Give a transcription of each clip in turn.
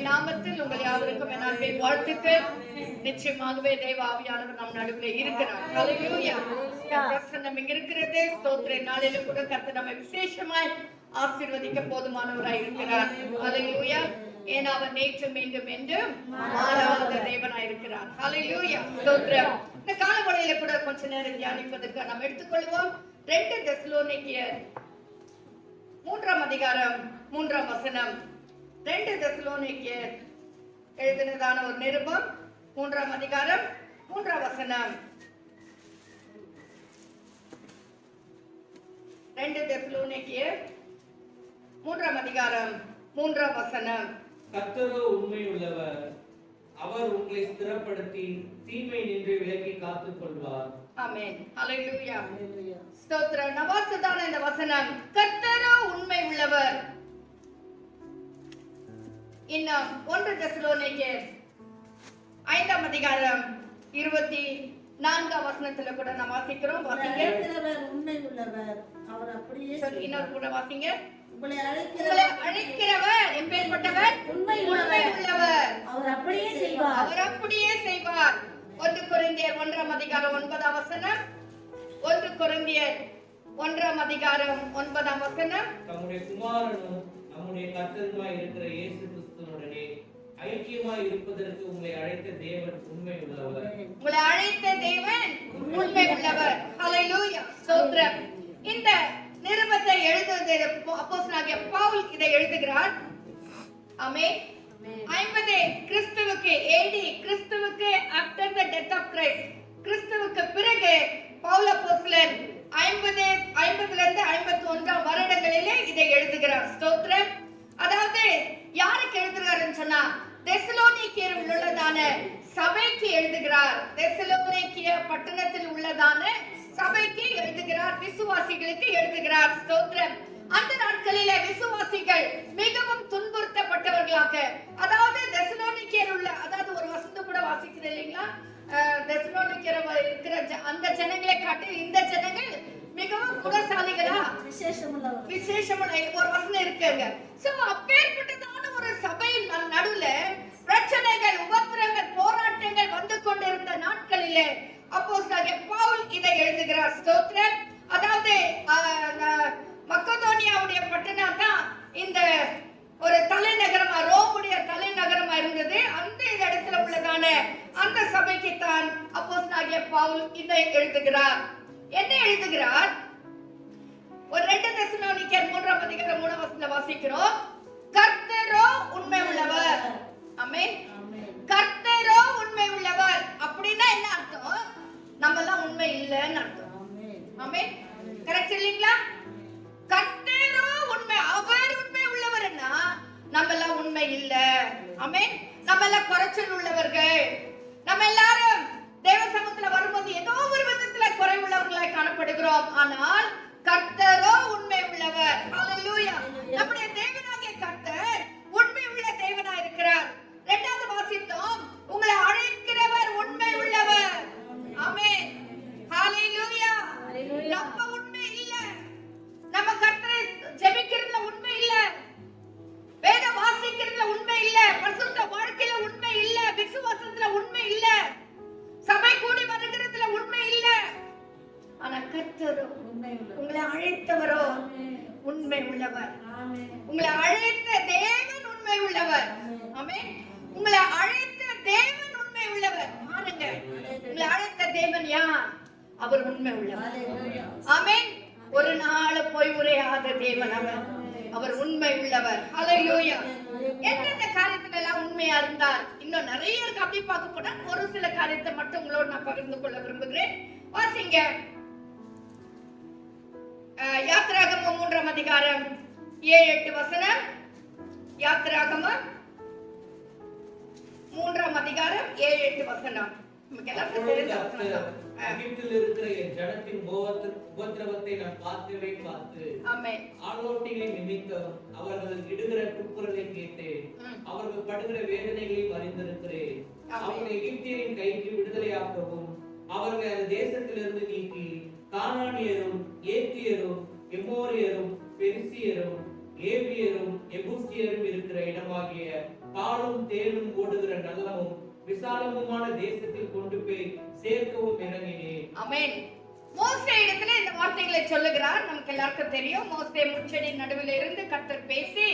நாமத்தில் உங்கள் யாவருக்கும் என் அன்பை வாழ்த்துக்கு. நிச்சயமாகவே தேவ ஆவியானவர் நம் நடுவில் இருக்கிறார். ஹல்லேலூயா. பிரசன்னம் இங்க இருக்கிறது. ஸ்தோத்திர நாளில கூட கர்த்தர் நம்மை விசேஷமாய் ஆசீர்வதிக்க போதுமானவராய் இருக்கிறார். ஹல்லேலூயா. ஏன்னா அவர் நேற்று மீண்டும் என்றும் மாறாத தேவனாய் இருக்கிறார். ஹல்லேலூயா. ஸ்தோத்திரம். இந்த காலவளையில கூட கொஞ்ச நேரம் தியானிப்பதற்கு நாம் எடுத்துக்கொள்வோம். 2 தெசலோனிக்கேயர் 3ஆம் அதிகாரம் 3ஆம் வசனம். 2 தெசலோனிக்கேயர் எழுதினதான ஒரு நிருபம் 3ஆம் அதிகாரம் 3ஆம் வசனம். 2 தெசலோனிக்கேயர் 3ஆம் அதிகாரம் 3ஆம் வசனம். கர்த்தரோ உண்மையுள்ளவர், அவர் உங்களை ஸ்திரப்படுத்தி தீமை நின்று விலக்கி காத்துக் கொள்வார். ஆமென். ஹல்லேலூயா. ஸ்தோத்திரம். நவாசதான இந்த வசனம், கர்த்தரோ உண்மை உள்ளவர். இன்னும் 1 தெசலோனிக்கேயர் 5ஆம் அதிகாரம் 24ஆம் வசனத்துல கூட நாம் வாசிக்கிறோம். வாசிங்க. கர்த்தர் உண்மை உள்ளவர், அவர் அப்படியே சொல்லி இன்னொரு கூட வாசிங்க. உங்களை அழைக்கிறவர் எப்பேற்பட்டவர்? உண்மை உள்ளவர், அவர் அப்படியே செய்வார். அவர் அப்படியே செய்வார். 1 கொரிந்தியர் 1ஆம் அதிகாரம் 9ஆம் வசனம். 1 கொரிந்தியர் 1ஆம் அதிகாரம் 9ஆம் வசனம். தம்முடைய குமாரனும் நம்முடைய கர்த்தருமாய் இருக்கிற இயேசு கிறிஸ்துவுடனே ஐக்கியமாய் இருப்பதற்கு உங்களை அழைத்த தேவன் உண்மை உள்ளவர். உங்களை அழைத்த தேவன் உண்மை உள்ளவர். ஹல்லேலூயா. ஸ்தோத்திரம். இந்த நிருபத்தை எழுதுவது அப்போஸ்தலனாகிய பவுல் இதை எழுதுகிறார். ஆமென். 50 கிறிஸ்துவுக்கு AD, கிறிஸ்துவுக்கு after the death of Christ, கிறிஸ்துவுக்கு பிறகு பவுல் அப்போஸ்தலன் 50ல இருந்து 51 வருடங்களிலே இதை எழுதுகிறார். ஸ்தோத்திரம். அதாவது யாருக்கு எழுதுகிறார்னு சொன்னா தெசலோனிக்கேயரில் உள்ளதான சபைக்கு எழுதுகிறார். தெசலோனிக்கேய பட்டணத்தில் உள்ளதான சபைக்கு எழுதுகிறார், விசுவாசிகளுக்கு எழுதுகிறார். ஸ்தோத்திரம். அந்த நாட்களிலே விசுவாசிகள் மிகவும் துன்புறுத்தப்பட்டவர்களாக, அதாவது தெசலோனிக்கேயர் உள்ள, அதாவது ஒரு வசனம் கூட வாசிக்கிறது இல்லைங்களா, தெசலோனிக்கேயர் இருக்கிற அந்த ஜனங்களை காட்டி இந்த ஜனங்கள் மிகவும் குணசாலிகளா, விசேஷமுள்ள ஒரு வசனம் இருக்குங்க. சோ அப்பேற்பட்டதான ஒரு சபையின் நடுவுல பிரச்சனைகள், உபத்திரங்கள், போராட்டங்கள் வந்து கொண்டிருந்த நாட்களிலே அப்போஸ்தலனாகிய பவுல் இதை எழுதுகிறார். ஸ்தோத்திரம். அதாவது மக்கதோனியாவுடைய பட்டணம் தான் இந்த ஒரு தலைநகரமா, ரோமுடைய தலைநகரமா இருந்தது. அந்த இடத்துல உள்ளதான அந்த சபைக்கு தான் அப்போஸ்தலனாகிய பவுல் இதை எழுதுகிறார். என்ன எழுதுகிறார்? ஒரு 2 தெசலோனிக்கேயர் 3ஆம் அதிகாரம் 3ஆம் வசனத்துல வாசிக்கிறோம். கர்த்தரோ உண்மை உள்ளவர். ஆமென். கர்த்தரோ உண்மை உள்ளவர். அப்படின்னா என்ன அர்த்தம்? நம்ம எல்லாம் உண்மை இல்லைன்னு அர்த்தம். ஆமென். கரெக்ட் இல்லீங்களா? கர்த்தரோ உண்மை, அவர் உண்மை உள்ளவர்னா நம்ம எல்லாம் உண்மை இல்ல. ஆமென். நம்ம எல்லாம் குறைச்சல் உள்ளவர்கள். நம்ம எல்லாரும் தேவ சமூகத்துல வரும்போது ஏதோ ஒரு விதத்துல குறைவுள்ளவர்களாய் காணப்படுகிறோம். ஆனால் கர்த்தரோ உண்மை உள்ளவர். ஹல்லேலூயா. நம்முடைய தேவனாகிய கர்த்தர் உண்மை உள்ள தேவனாய் இருக்கிறார். 2வது வாசித்தோம், உங்களை அழைக்கிறவர் உண்மை உள்ளவர். ஆமென். ஹல்லேலூயா. நம்ம உண்மை இல்ல, நம்ம கர்த்தரை ஜெபிக்கிறதுல உண்மை இல்ல, வேத வாசிக்கிறதுல உண்மை இல்ல, பரிசுத்த வாழ்க்கையில உண்மை இல்ல, விசுவாசத்துல உண்மை இல்ல, சபை கூடி வருகிறதுல உண்மை இல்ல. ஆனா கர்த்தரோ, உங்களை அழைத்தவரோ உண்மை உள்ளவர். உங்களை அழைத்த தேவன் உண்மை உள்ளவர். ஆமென். உங்களை அழைத்த தேவன் உண்மை உள்ளவர். பாருங்க, உங்களை அழைத்த தேவன் யார்? அவர் உண்மை உள்ளவர். ஆமென். ஒரு நாள் போய் உரையாத தேவன் அவர். அவர் உண்மை உள்ளவர். ஹல்லேலூயா. எந்தெந்த காரியத்துல எல்லாம் உண்மையா இருந்தார்? இன்னும் நிறைய இருக்கு. அப்படி பார்க்க போனா ஒரு சில காரியத்தை மட்டும் உங்களோட நான் பகிர்ந்து கொள்ள விரும்புகிறேன். வாசிங்க. யாத்திராகமம் 3ஆம் அதிகாரம் 7-8 வசனம். யாத்திராகமம் 3ஆம் அதிகாரம் 7-8 வசனம். நமக்கு எல்லாருக்கும் தெரிந்த வசனம். எகிப்தில் இருக்கிற என் ஜனத்தின் உபத்திரவத்தை நான் பார்த்து ஆமென். ஆலோட்டிகளின் நிமித்தம் அவர்கள் இடுகிற கூக்குரலை கேட்டேன். அவர்கள் படுகிற வேதனைகளையும் அறிந்திருக்கிறேன். அவர்கள் எகிப்தியரின் கைக்கு விடுதலையாக்கவும் அவர்களை அந்த தேசத்திலிருந்து நீக்கி கானானியரும், ஏத்தியரும், எமோரியரும், பெரிசியரும், ஏவியரும் எபூசியரும் இருக்கிற இடமாகிய பாலும் தேனும் ஓடுகிற நல்லமும் விசாலமுமான தேசத்தில் கொண்டு போய் சேர்க்கவும் இறங்கினேன். ஆமென். மோசே இடத்துல இந்த வார்த்தைகளை சொல்லுகிறார். நமக்கு எல்லாருக்கும் தெரியும், மோசே முச்செடி நடுவில் இருந்து கர்த்தர் பேசி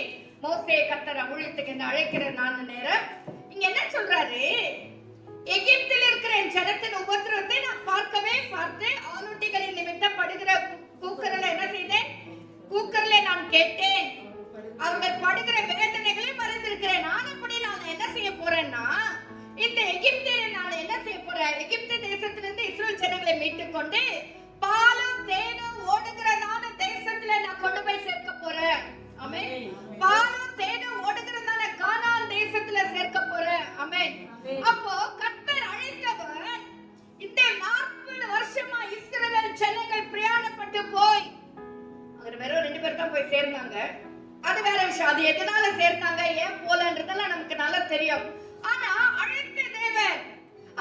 மோசே கர்த்தர் ஊழியத்துக்கு அழைக்கிற நேரம் இங்க என்ன சொல்றாரு? எகிப்தில் இருக்கிற என் ஜனத்தின் உபத்திரவத்தை நான் பார்த்து ஆளுட்டிகளின் நிமித்தம் படுகிற கூக்குரலை என்ன செய்தேன்? கூக்குரலை நான் கேட்டேன். அவர்கள் படுகிற வேதனைகளை மறந்திருக்கிறேன். நான் என்ன செய்ய போறேன்னா, இந்த எகிப்தில நான் என்ன செய்ய போறேன்? எகிப்து தேசத்திலிருந்து இஸ்ரவேல் ஜனங்களை மீட்டுக் கொண்டு பாலும் தேனும் ஓடுகிறதான தேசத்துல நான் கொண்டு போய் சேர்க்க போறேன். ஆமென். பாலும் தேனும் ஓடுகிறதான கானான் தேசத்துல சேர்க்க போறேன். ஆமென். அப்போ கர்த்தர் அழைத்தவர் இந்த 40 வருஷமா இஸ்ரவேல் ஜனங்கள் பிரயாணப்பட்டு போய் அங்க வெறும் 2 பேர் தான் போய் சேர்ந்தாங்க. அது வேற விஷயம். அது எதனால சேர்ந்தாங்க, ஏன் போலன்றதெல்லாம் நமக்கு நல்லா தெரியும். ஆனா அழைத்த தேவன்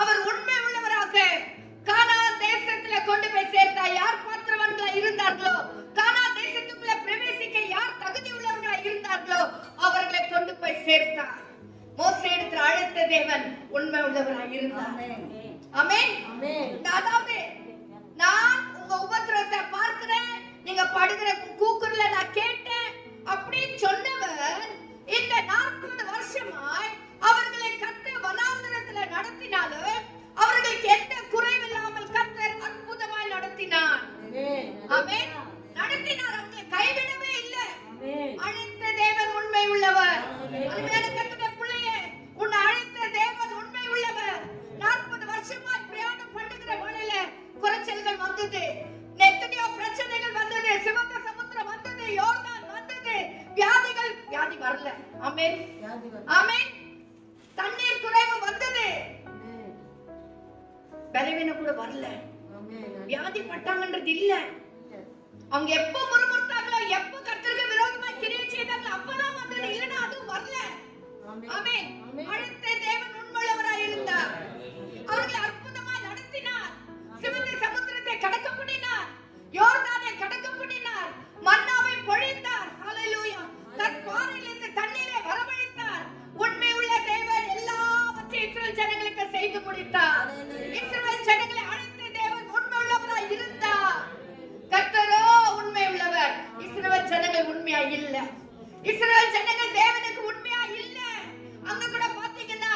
அவர் உண்மை உள்ளவராக கானான் தேசத்துல கொண்டு போய் சேர்த்தா யார் பாத்திரவான்களா இருந்தார்களோ, கானான் தேசத்துக்குள்ள பிரவேசிக்க யார் தகுதி உள்ளவர்களா இருந்தார்களோ அவர்களை கொண்டு போய் சேர்த்தார். மோசே இடத்துல அழைத்த தேவன் உண்மை உள்ளவராக இருந்தார். ஆமென். அதாவது நான் உங்க உபத்திரவத்தை பார்க்கிறேன், நீங்க படுகிற கூக்குரலை நான் கேட்டேன் அப்படின்னு சொன்னவர் இந்த 40 வருஷமாய் அவர்களை கர்த்தர் வனாந்தரத்துல நடத்தினாலும் அவர்களுக்கு எந்த குறைவில்லாமல் கர்த்தர் அற்புதமாய் நடத்தினார். ஆமென். நடத்தினார். அவர்களை கைவிடவே இல்லை. அழைத்த தேவன் உண்மை உள்ளவர். அருமையான கர்த்தருடைய பிள்ளையே, உன்னை அழைத்த தேவன் உண்மை உள்ளவர். 40 வருஷமாய் பிரயாணம் பண்ணுகிற வழியில குறைச்சல்கள் வந்தது, எத்தனையோ பிரச்சனைகள் வந்தது, சிவந்த சமுத்திரம் வந்தது, யோர்தான் வந்தது, வியாதி வரல. ஆமென். ஆமென். தண்ணீர் குறைவு வந்தது, பலவீனம் கூட வரல. வியாதி பட்டாங்கன்றது இல்ல. அவங்க எப்ப முறுமுறுத்தாங்களோ, எப்ப கர்த்தருக்கு விரோதமா கிரியை செய்தாங்களோ அப்பதான் வந்தது, இல்லனா அதுவும் வரல. ஆமென். அழைத்த தேவன் உண்மையுள்ளவராய் இருந்தார். அவர்களை அற்புதமாய் நடத்தினார். சிவந்த சமுத்திரத்தை கடக்க பண்ணினார், யோர்தானை கடக்க பண்ணினார், மன்னாவை பொழிந்தார். ஹalleluya. கற்பாறையிலிருந்து தண்ணீரை வரவழைத்தார். உண்மை உள்ள தேவன் எல்லாவற்றையும் இஸ்ரவேல் ஜனங்களுக்கு செய்து முடித்தார். இஸ்ரவேல் ஜனங்களை அழைத்த தேவன் உண்மை உள்ளவராய் இருந்தார். கர்த்தரோ உண்மை உள்ளவர். இஸ்ரவேல் ஜனங்கள் உண்மையா இல்ல. இஸ்ரவேல் ஜனங்கள் தேவனுக்கு உண்மையா இல்ல. அங்க கூட பாத்தீங்கன்னா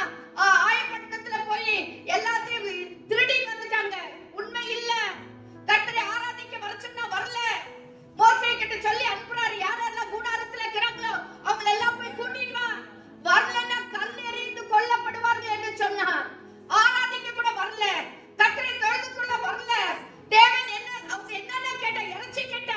ஆயப்பட்டணத்துல போய் எல்லாத்தையும் திருடி வந்துட்டாங்க. உண்மை இல்ல. கர்த்தரை ஆராதிக்க வர சொன்னா வரல. மோசே கிட்ட சொல்லி அனுப்புறாரு, யாரெல்லாம் கூடாரத்துல இருக்கிறாங்களோ அவங்க எல்லாம் போய் கூட்டிட்டு வா, வரலன்னா கல் எறிந்து கொல்லப்படுவார்கள் என்று சொன்னார். ஆராதிக்க கூட வரல, கர்த்தரை தொழுது கொள்ள வரல. தேவன் என்ன அவங்க என்னென்ன கேட்ட, இறைச்சி கேட்ட,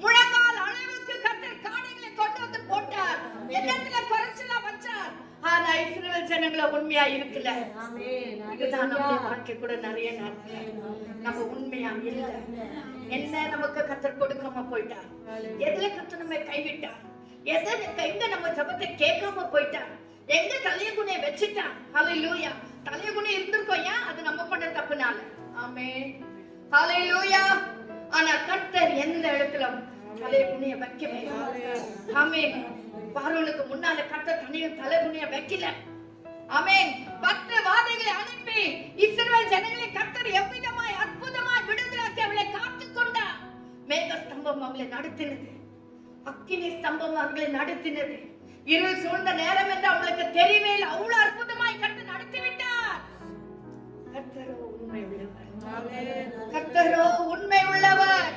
முழங்கால் அளவுக்கு கர்த்தர் காடைகளை கொண்டு வந்து போட்டார். என்னத்துல குறைச்சலா வச்சார். ஆனா இஸ்ரவேல் ஜனங்கள உண்மையா இருக்குல்ல. இதுதான் நம்ம வாழ்க்கை கூட நிறைய நம்ம உண்மையா இல்ல. என்ன நமக்கு கர்த்தர் கொடுக்காம போயிட்டார், எதுல கர்த்தர் நம்ம கைவிட்டார், எங்க நம்ம ஜெபத்தை கேட்காம போயிட்டார், எங்க தலைய குனிய வச்சுட்டார். ஹalleluya. தலைய குனிய இருந்திருக்கோம், ஏன்? அது நம்ம பண்ண தப்புனால. ஆமென். ஹalleluya. ஆனா கர்த்தர் எந்த இடத்துல தலைய குனிய வைக்கவே இல்லை. ஆமென். பார்வோனுக்கு முன்னால கர்த்தர் தலை குனிய வைக்கல. ஆமென். 10 வாதைகளை அனுப்பி இஸ்ரவேல் ஜனங்களை கர்த்தர் எவ்விதமாய் அற்புதமாய் விடுதலையாக்கி அவளை காத்துக் கொண்டார். மேக ஸ்தம்பம் அவளை நடத்தினது, அக்கினி ஸ்தம்பம் அவர்களை நடத்தினது. இருள் சூழ்ந்த நேரம் என்று அவளுக்கு தெரியவே இல்லை. அவ்வளவு அற்புதமாய் கர்த்தர் நடத்தி விட்டார். கர்த்தரோ உண்மை உள்ளவர். கர்த்தரோ உண்மை உள்ளவர்.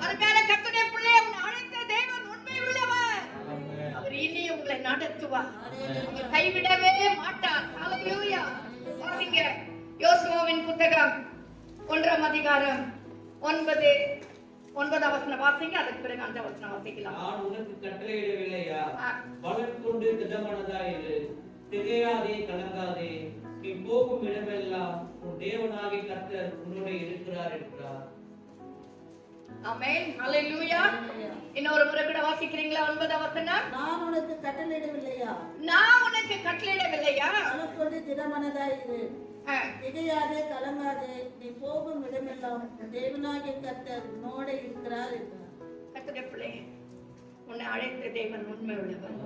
அருமையான கர்த்தருடைய பிள்ளையை அழைத்த தேவன் உண்மை உள்ளவர். அவர் இனி உங்களை நடத்துவார். அவர் கைவிடவே மாட்டார். ஹalleluya. வாசிங்க யோசுவாவின் புத்தகம் 1ஆம் அதிகாரம் 9ஆம் வசனம் வாசிங்க. அதுக்கு பிறகு அந்த வசனம் வாசிக்கலாம். நான் உனக்கு கட்டளையிடவில்லையா? பலன் கொண்டு திடமனதாய் இரு, திகையாதே, கலங்காதே. நீ போகும் இடமெல்லாம் உன் தேவனாகிய கர்த்தர் உன்னோட இருக்கிறார் என்றார். ஆமென். ஹalleluya. இன்னொரு முறை கூட வாசிக்கிறீங்களா? 9ஆம் வசனம். நான் உனக்கு கட்டளையிடவில்லையா? நான் உனக்கு கட்டளையிடவில்லையா? பலன் கொண்டு திடமனதாய் இரு, திகையாதே, கலங்காதே. நீ போகும் இடமெல்லாம் உன் தேவனாகிய கர்த்தர் உன்னோட இருக்கிறார் என்றார். கர்த்தருடைய பிள்ளையே, உன்னை அழைத்த தேவன் உண்மை உள்ளவர்.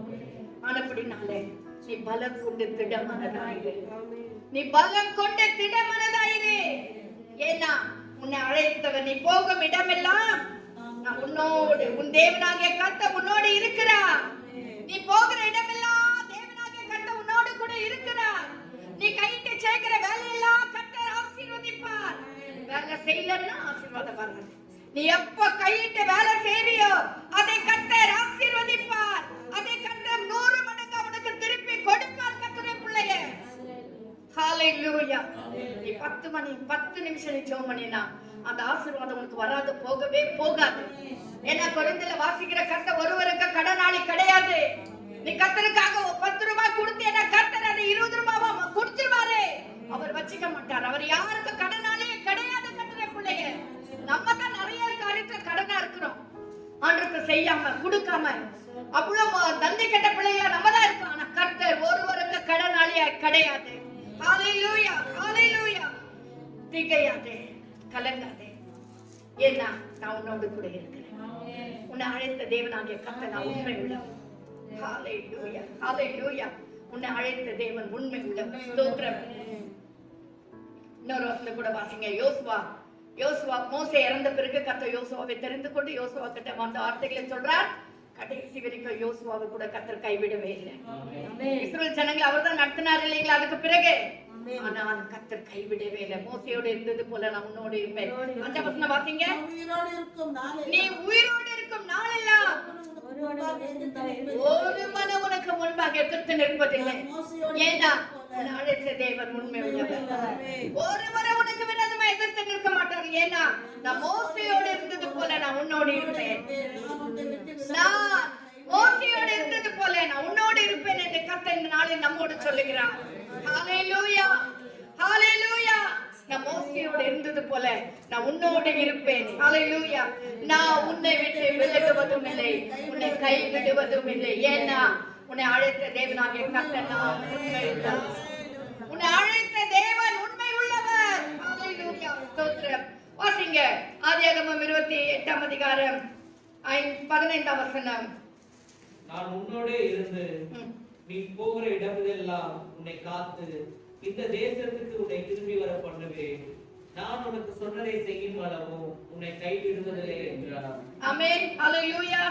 ஆனபடினாலே நீ பலம் கொண்டு திடமனதாயிரு. நீ பலம் கொண்டு திடமனதாயிரு. ஏன்னா உன்னை அழைத்தவர், நீ போகும் இடமெல்லாம் நான் உன்னோடு, உன் தேவனாகிய கர்த்தர் உன்னோடு இருக்கிறார். நீ போகிற இடமெல்லாம் தேவனாகிய கர்த்தர் உன்னோடு கூட இருக்கிறார். நீ கையிட்டு சேர்க்கிற வேலையெல்லாம் கர்த்தர் ஆசீர்வதிப்பார். வேலை செய்யலன்னா ஆசீர்வாதம் வராது. நீ எப்ப கையிட்டு வேலை செய்றியோ அதை கர்த்தர் ஆசீர்வதிப்பார். அதை கர்த்தர் 100 மடங்கு உனக்கு திருப்பி கொடுப்பார். கர்த்தருடைய பிள்ளையே, ஹalleluya. நீ 10 மணி 10 நிமிஷம் நீ ஜெபம் பண்ணினா அந்த ஆசீர்வாதம் உனக்கு வராது, போகவே போகாது. ஏன்னா கொரிந்தில வாசிக்கிற கர்த்தர் ஒருவருக்கு கடனாளி கிடையாது. நீ கர்த்தருக்காக 10 ரூபாய் கொடுத்தேனா கர்த்தர் அதை 20 ரூபாவா கொடுத்துருவாரு. அவர் வச்சுக்க மாட்டார். அவர் யாருக்கு கடனாளியே கிடையாது. கர்த்தருடைய பிள்ளையே, நம்ம தான் நிறைய காரியத்துல கடனா இருக்கிறோம். ஆண்டவருக்கு செய்யாம கொடுக்காம அவ்வளவு தந்தை கெட்ட பிள்ளைகளா நம்ம தான் இருக்கோம். ஆனா கர்த்தர் ஒருவருக்கு கடனாளியா கிடையாது. ஹalleluya, ஹalleluya. திகையாதே, கலங்காதே. ஏன்னா நான் உன்னோடு கூட இருக்கிறேன். உன்னை அழைத்த தேவனாகிய கர்த்தர் நான் உண்மை உள்ளவர். ஹalleluya, ஹalleluya. உன்னை அழைத்த தேவன் உண்மை உள்ளவர். ஸ்தோத்திரம். இன்னொரு வசனத்தை கூட வாசிங்க. யோசுவா மோசே இறந்த பிறகு கர்த்தர் யோசுவாவை தெரிந்து கொண்டு யோசுவா கிட்ட வந்த வார்த்தைகளை சொல்றார். கடைசி வரைக்கும் யோசுவாவை கூட கர்த்தர் கைவிடவே இல்லை. இஸ்ரவேல் ஜனங்களை அவர்தான் நடத்தினார் இல்லைங்களா? அதுக்கு பிறகு ஆனால் கர்த்தர் கைவிடவே இல்லை. மோசையோடு இருந்தது போல நான் உன்னோடு இருப்பேன். அந்த வசனம் வாசிங்க. நீ உயிரோடு இருக்கும் நாளெல்லாம் ஒரு மனம் உனக்கு முன்பாக எதிர்த்து நிற்பதில்லை. ஏன்னா அழைத்த தேவன் உண்மை உள்ளவர். ஒருவரை உனக்கு விரோதமா எதிர்த்து நிற்க மாட்டார். ஏன்னா நான் மோசையோடு இருந்தது போல நான் உன்னோடு இருப்பேன். நான் மோசையோடு இருந்தது போல நான் உன்னோடு இருப்பேன் என்று கர்த்தர் இந்த நாளில் நம்மோடு சொல்லுகிறார். ஹalleluya, ஹalleluya. நான் மோசையோடு இருந்தது போல நான் உன்னோடு இருப்பேன். ஹalleluya. நான் உன்னை விட்டு விலகுவதும் இல்லை, உன்னை கைவிடுவதும் இல்லை. ஏன்னா உன்னை அழைத்த தேவனாகிய கர்த்தர் நான் உண்மை உள்ளவர். உன்னை அழைத்த தேவன் உண்மை உள்ளவர். ஹalleluya, ஸ்தோத்திரம். வாசிங்க ஆதியாகமம் 28ஆம் அதிகாரம் 15ஆம் வசனம். நான் உன்னோடே இருந்து நீ போகிற இடமெல்லாம் உன்னை காத்து இந்த தேசத்துக்கு உன்னை திரும்பி வர பண்ணுவேன். நான் உனக்கு சொன்னதை செய்யும் அளவும் உன்னை கைவிடுவதில்லை என்றார். ஆமென், ஹalleluya.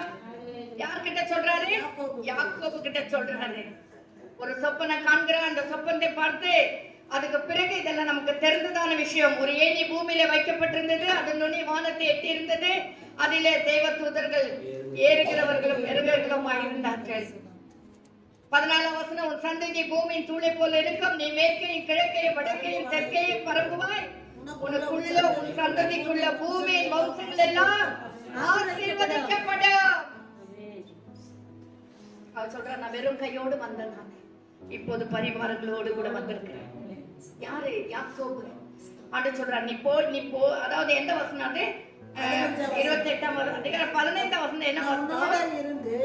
யார்கிட்ட சொல்றாரு? யாக்கோபு கிட்ட சொல்றாரு. ஒரு சொப்பனை காண்கிறார். அந்த சொப்பனத்தை பார்த்து அதுக்கு பிறகு இதெல்லாம் நமக்கு தெரிந்ததான விஷயம். ஒரு ஏணி பூமியில வைக்கப்பட்டிருந்தது, அதன் நுனி வானத்தை எட்டி இருந்தது. அதிலே தேவ தூதர்கள் ஏறுகிறவர்களும் இறங்குகிறவர்களுமாய் இருந்தார்கள். 14ஆம் வசனம். உன் சந்ததி பூமியின் தூளை போல இருக்கும். நீ மேற்கையும் கிழக்கையும் வடக்கையும் தெற்கையும் பரப்புவாய். உனக்குள்ள உன் சந்ததிக்குள்ள பூமியின் வம்சங்கள் எல்லாம் ஆசீர்வதிக்கப்படும். அவர் சொல்ற, நான் வெறும் கையோடு வந்தேன், நான் இப்போது பரிவாரங்களோடு கூட வந்திருக்கிறேன். யாரு? யாக்கோபு. ஆண்டவர் சொல்றார், நீ போ. அதாவது எந்த வசனம் அது? 28ஆம் அதிகாரம் 15ஆம் வசனம். என்ன வசனம்? இருந்து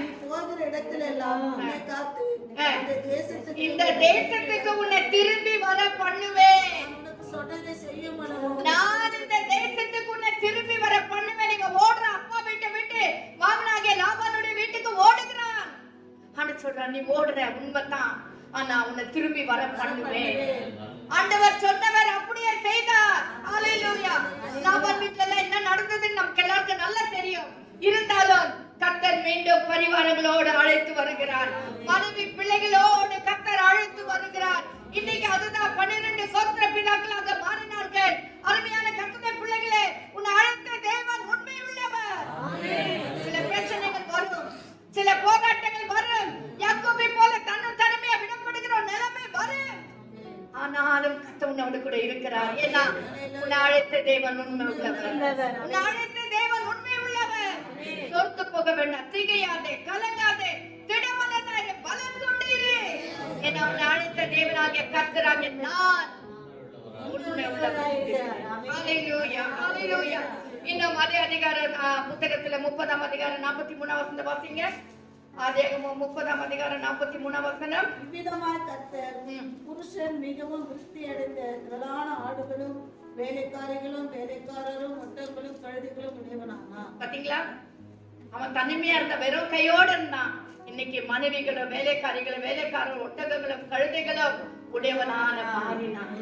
நீ போகிற இடத்துல எல்லாம் உன்னை காத்து இந்த தேசத்துக்கு உன்னை திரும்பி வர பண்ணுவேன். சொன்னதை செய்யும் அளவு நான் இந்த தேசத்துக்கு உன்னை திரும்பி வர பண்ணுவேன். நீங்க ஓடுற அப்பா வீட்டை விட்டு மாமனாகிய லாபானுடைய வீட்டுக்கு ஓடுகிறான். ஆண்டவர் சொல்றார், நீ ஓடுற உண்மைதான், ஆனா உன்னை திரும்பி வர பண்ணுவேன். ஆண்டவர் சொன்னவர் அப்படியே செய்தார். ஹalleluya. லாபான் வீட்ல என்ன நடந்ததுன்னு நமக்கு எல்லாருக்கும் நல்லா தெரியும். இருந்தாலும் கர்த்தர் மீண்டும் பரிவாரங்களோடு அழைத்து வருகிறார். மனைவி பிள்ளைகளோடு கர்த்தர் அழைத்து வருகிறார். இன்னைக்கு அதுதான் 12 கோத்திர பிதாக்களாக மாறினார்கள். அருமையான கர்த்தருடைய பிள்ளைகளே, உன்னை அழைத்த தேவன் உண்மை உள்ளவர். சில பிரச்சனைகள் வரும், சில போராட்டங்கள் வரும். யாக்கோபை போல தன்னும் தனிமையா விடப்படுகிற நிலைமை வரும். ஆனாலும் கர்த்தர் உன்னோடு கூட இருக்கிறார். ஏன்னா உன்னை அழைத்த தேவன் உண்மை உள்ளவர். உன்னை அழைத்த தேவன் உண்மை உள்ளவர். சொர்த்து போக வேண்டாம், திகையாதே, கலங்காதே, திடமனதாயிரு, பலம் கொண்டிரு. ஏன்னா உன்னை அழைத்த தேவனாகிய கர்த்தராகிய நான் உண்மை உள்ளவர். ஹalleluya, ஹalleluya. இன்னும் அதே அதிகாரம் புத்தகத்துல 30ஆம் அதிகாரம் 43ஆம் வசனம் வாசிங்க. ஆதியாகமம் 30ஆம் அதிகாரம் 43ஆம் வசனம். இவ்விதமாய் கர்த்தர் புருஷன் மிகவும் விருத்தி அடைந்த திரளான ஆடுகளும் வேலைக்காரிகளும் வேலைக்காரரும் ஒட்டங்களும் கழுதைகளும் உடையவனானான். பாத்தீங்களா? அவன் தனிமையா இருந்த வெறும் கையோடு இருந்தான். இன்னைக்கு மனைவிகளும் வேலைக்காரிகளும் வேலைக்காரரும் ஒட்டகங்களும் கழுதைகளும் உடையவனான மாறினான்.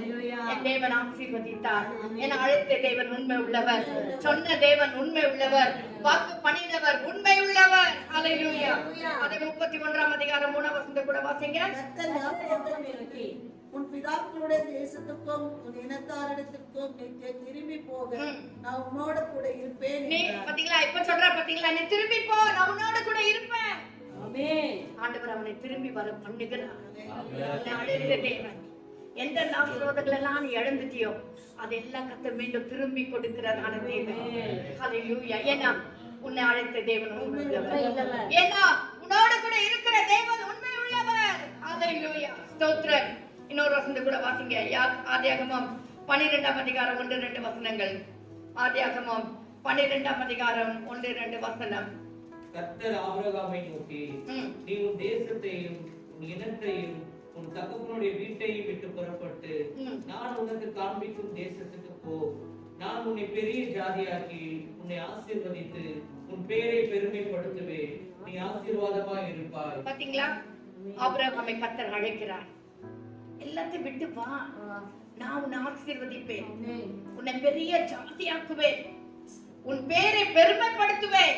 என் தேவன் ஆசீர்வதித்தார். என அழைத்த தேவன் உண்மை உள்ளவர், சொன்ன தேவன் உண்மை உள்ளவர், வாக்கு பண்ணினவர் உண்மை உள்ளவர். ஹல்லேலூயா. அதை 31ஆம் அதிகாரம் 3ஆம் வசனத்தை கூட வாசிங்க. கர்த்தர் யாக்கோபை நோக்கி, உன் பிதாக்களுடைய தேசத்துக்கும் உன் இனத்தாரிடத்திற்கும் நீ திரும்பி போக நான் உன்னோட கூட இருப்பேன். நீ பாத்தீங்களா, இப்ப சொல்ற பாத்தீங்களா, நீ திரும்பி போ, நான் உன்னோட கூட இருப்பேன். ஆமென். ஆண்டவர் அவனை திரும்பி வர பண்ணுகிறார். அழைத்த தேவன் எந்த ஆசீர்வாதங்கள் எல்லாம் நீ இழந்துட்டியோ அதெல்லாம் கர்த்தர் மீண்டும் திரும்பி கொடுக்கிறதான தேவன். ஹல்லேலூயா. ஏன்னா உன்னை அழைத்த தேவன் உண்மை உள்ளவர். ஏன்னா உன்னோட கூட இருக்கிற தேவன் உண்மை உள்ளவர். ஹல்லேலூயா. ஸ்தோத்திரம். இன்னொரு வசனத்தை கூட வாசிங்க. ஆதியாகமம் 12ஆம் அதிகாரம் 1-2 வசனங்கள். ஆதியாகமம் 12ஆம் அதிகாரம் 1-2 வசனம். கர்த்தர் ஆபிரகாமை நோக்கி, நீ உன் தேசத்தையும் உன் இனத்தையும் உன் தகப்பனுடைய வீட்டையும் விட்டு புறப்பட்டு நான் உனக்கு காண்பிக்கும் தேசத்துக்கு போ. நான் உன்னை பெரிய ஜாதியாக்கி உன்னை ஆசீர்வதித்து உன் பேரை பெருமைப்படுத்துவேன். நீ ஆசீர்வாதமாய் இருப்பாய். பாத்தீங்களா, ஆபிரகாமை கர்த்தர் அழைக்கிறார். எல்லாத்தையும் விட்டு வா, நான் உன்னை ஆசீர்வதிப்பேன், உன்னை பெரிய ஜாதியாக்குவேன், உன் பேரை பெருமைப்படுத்துவேன்,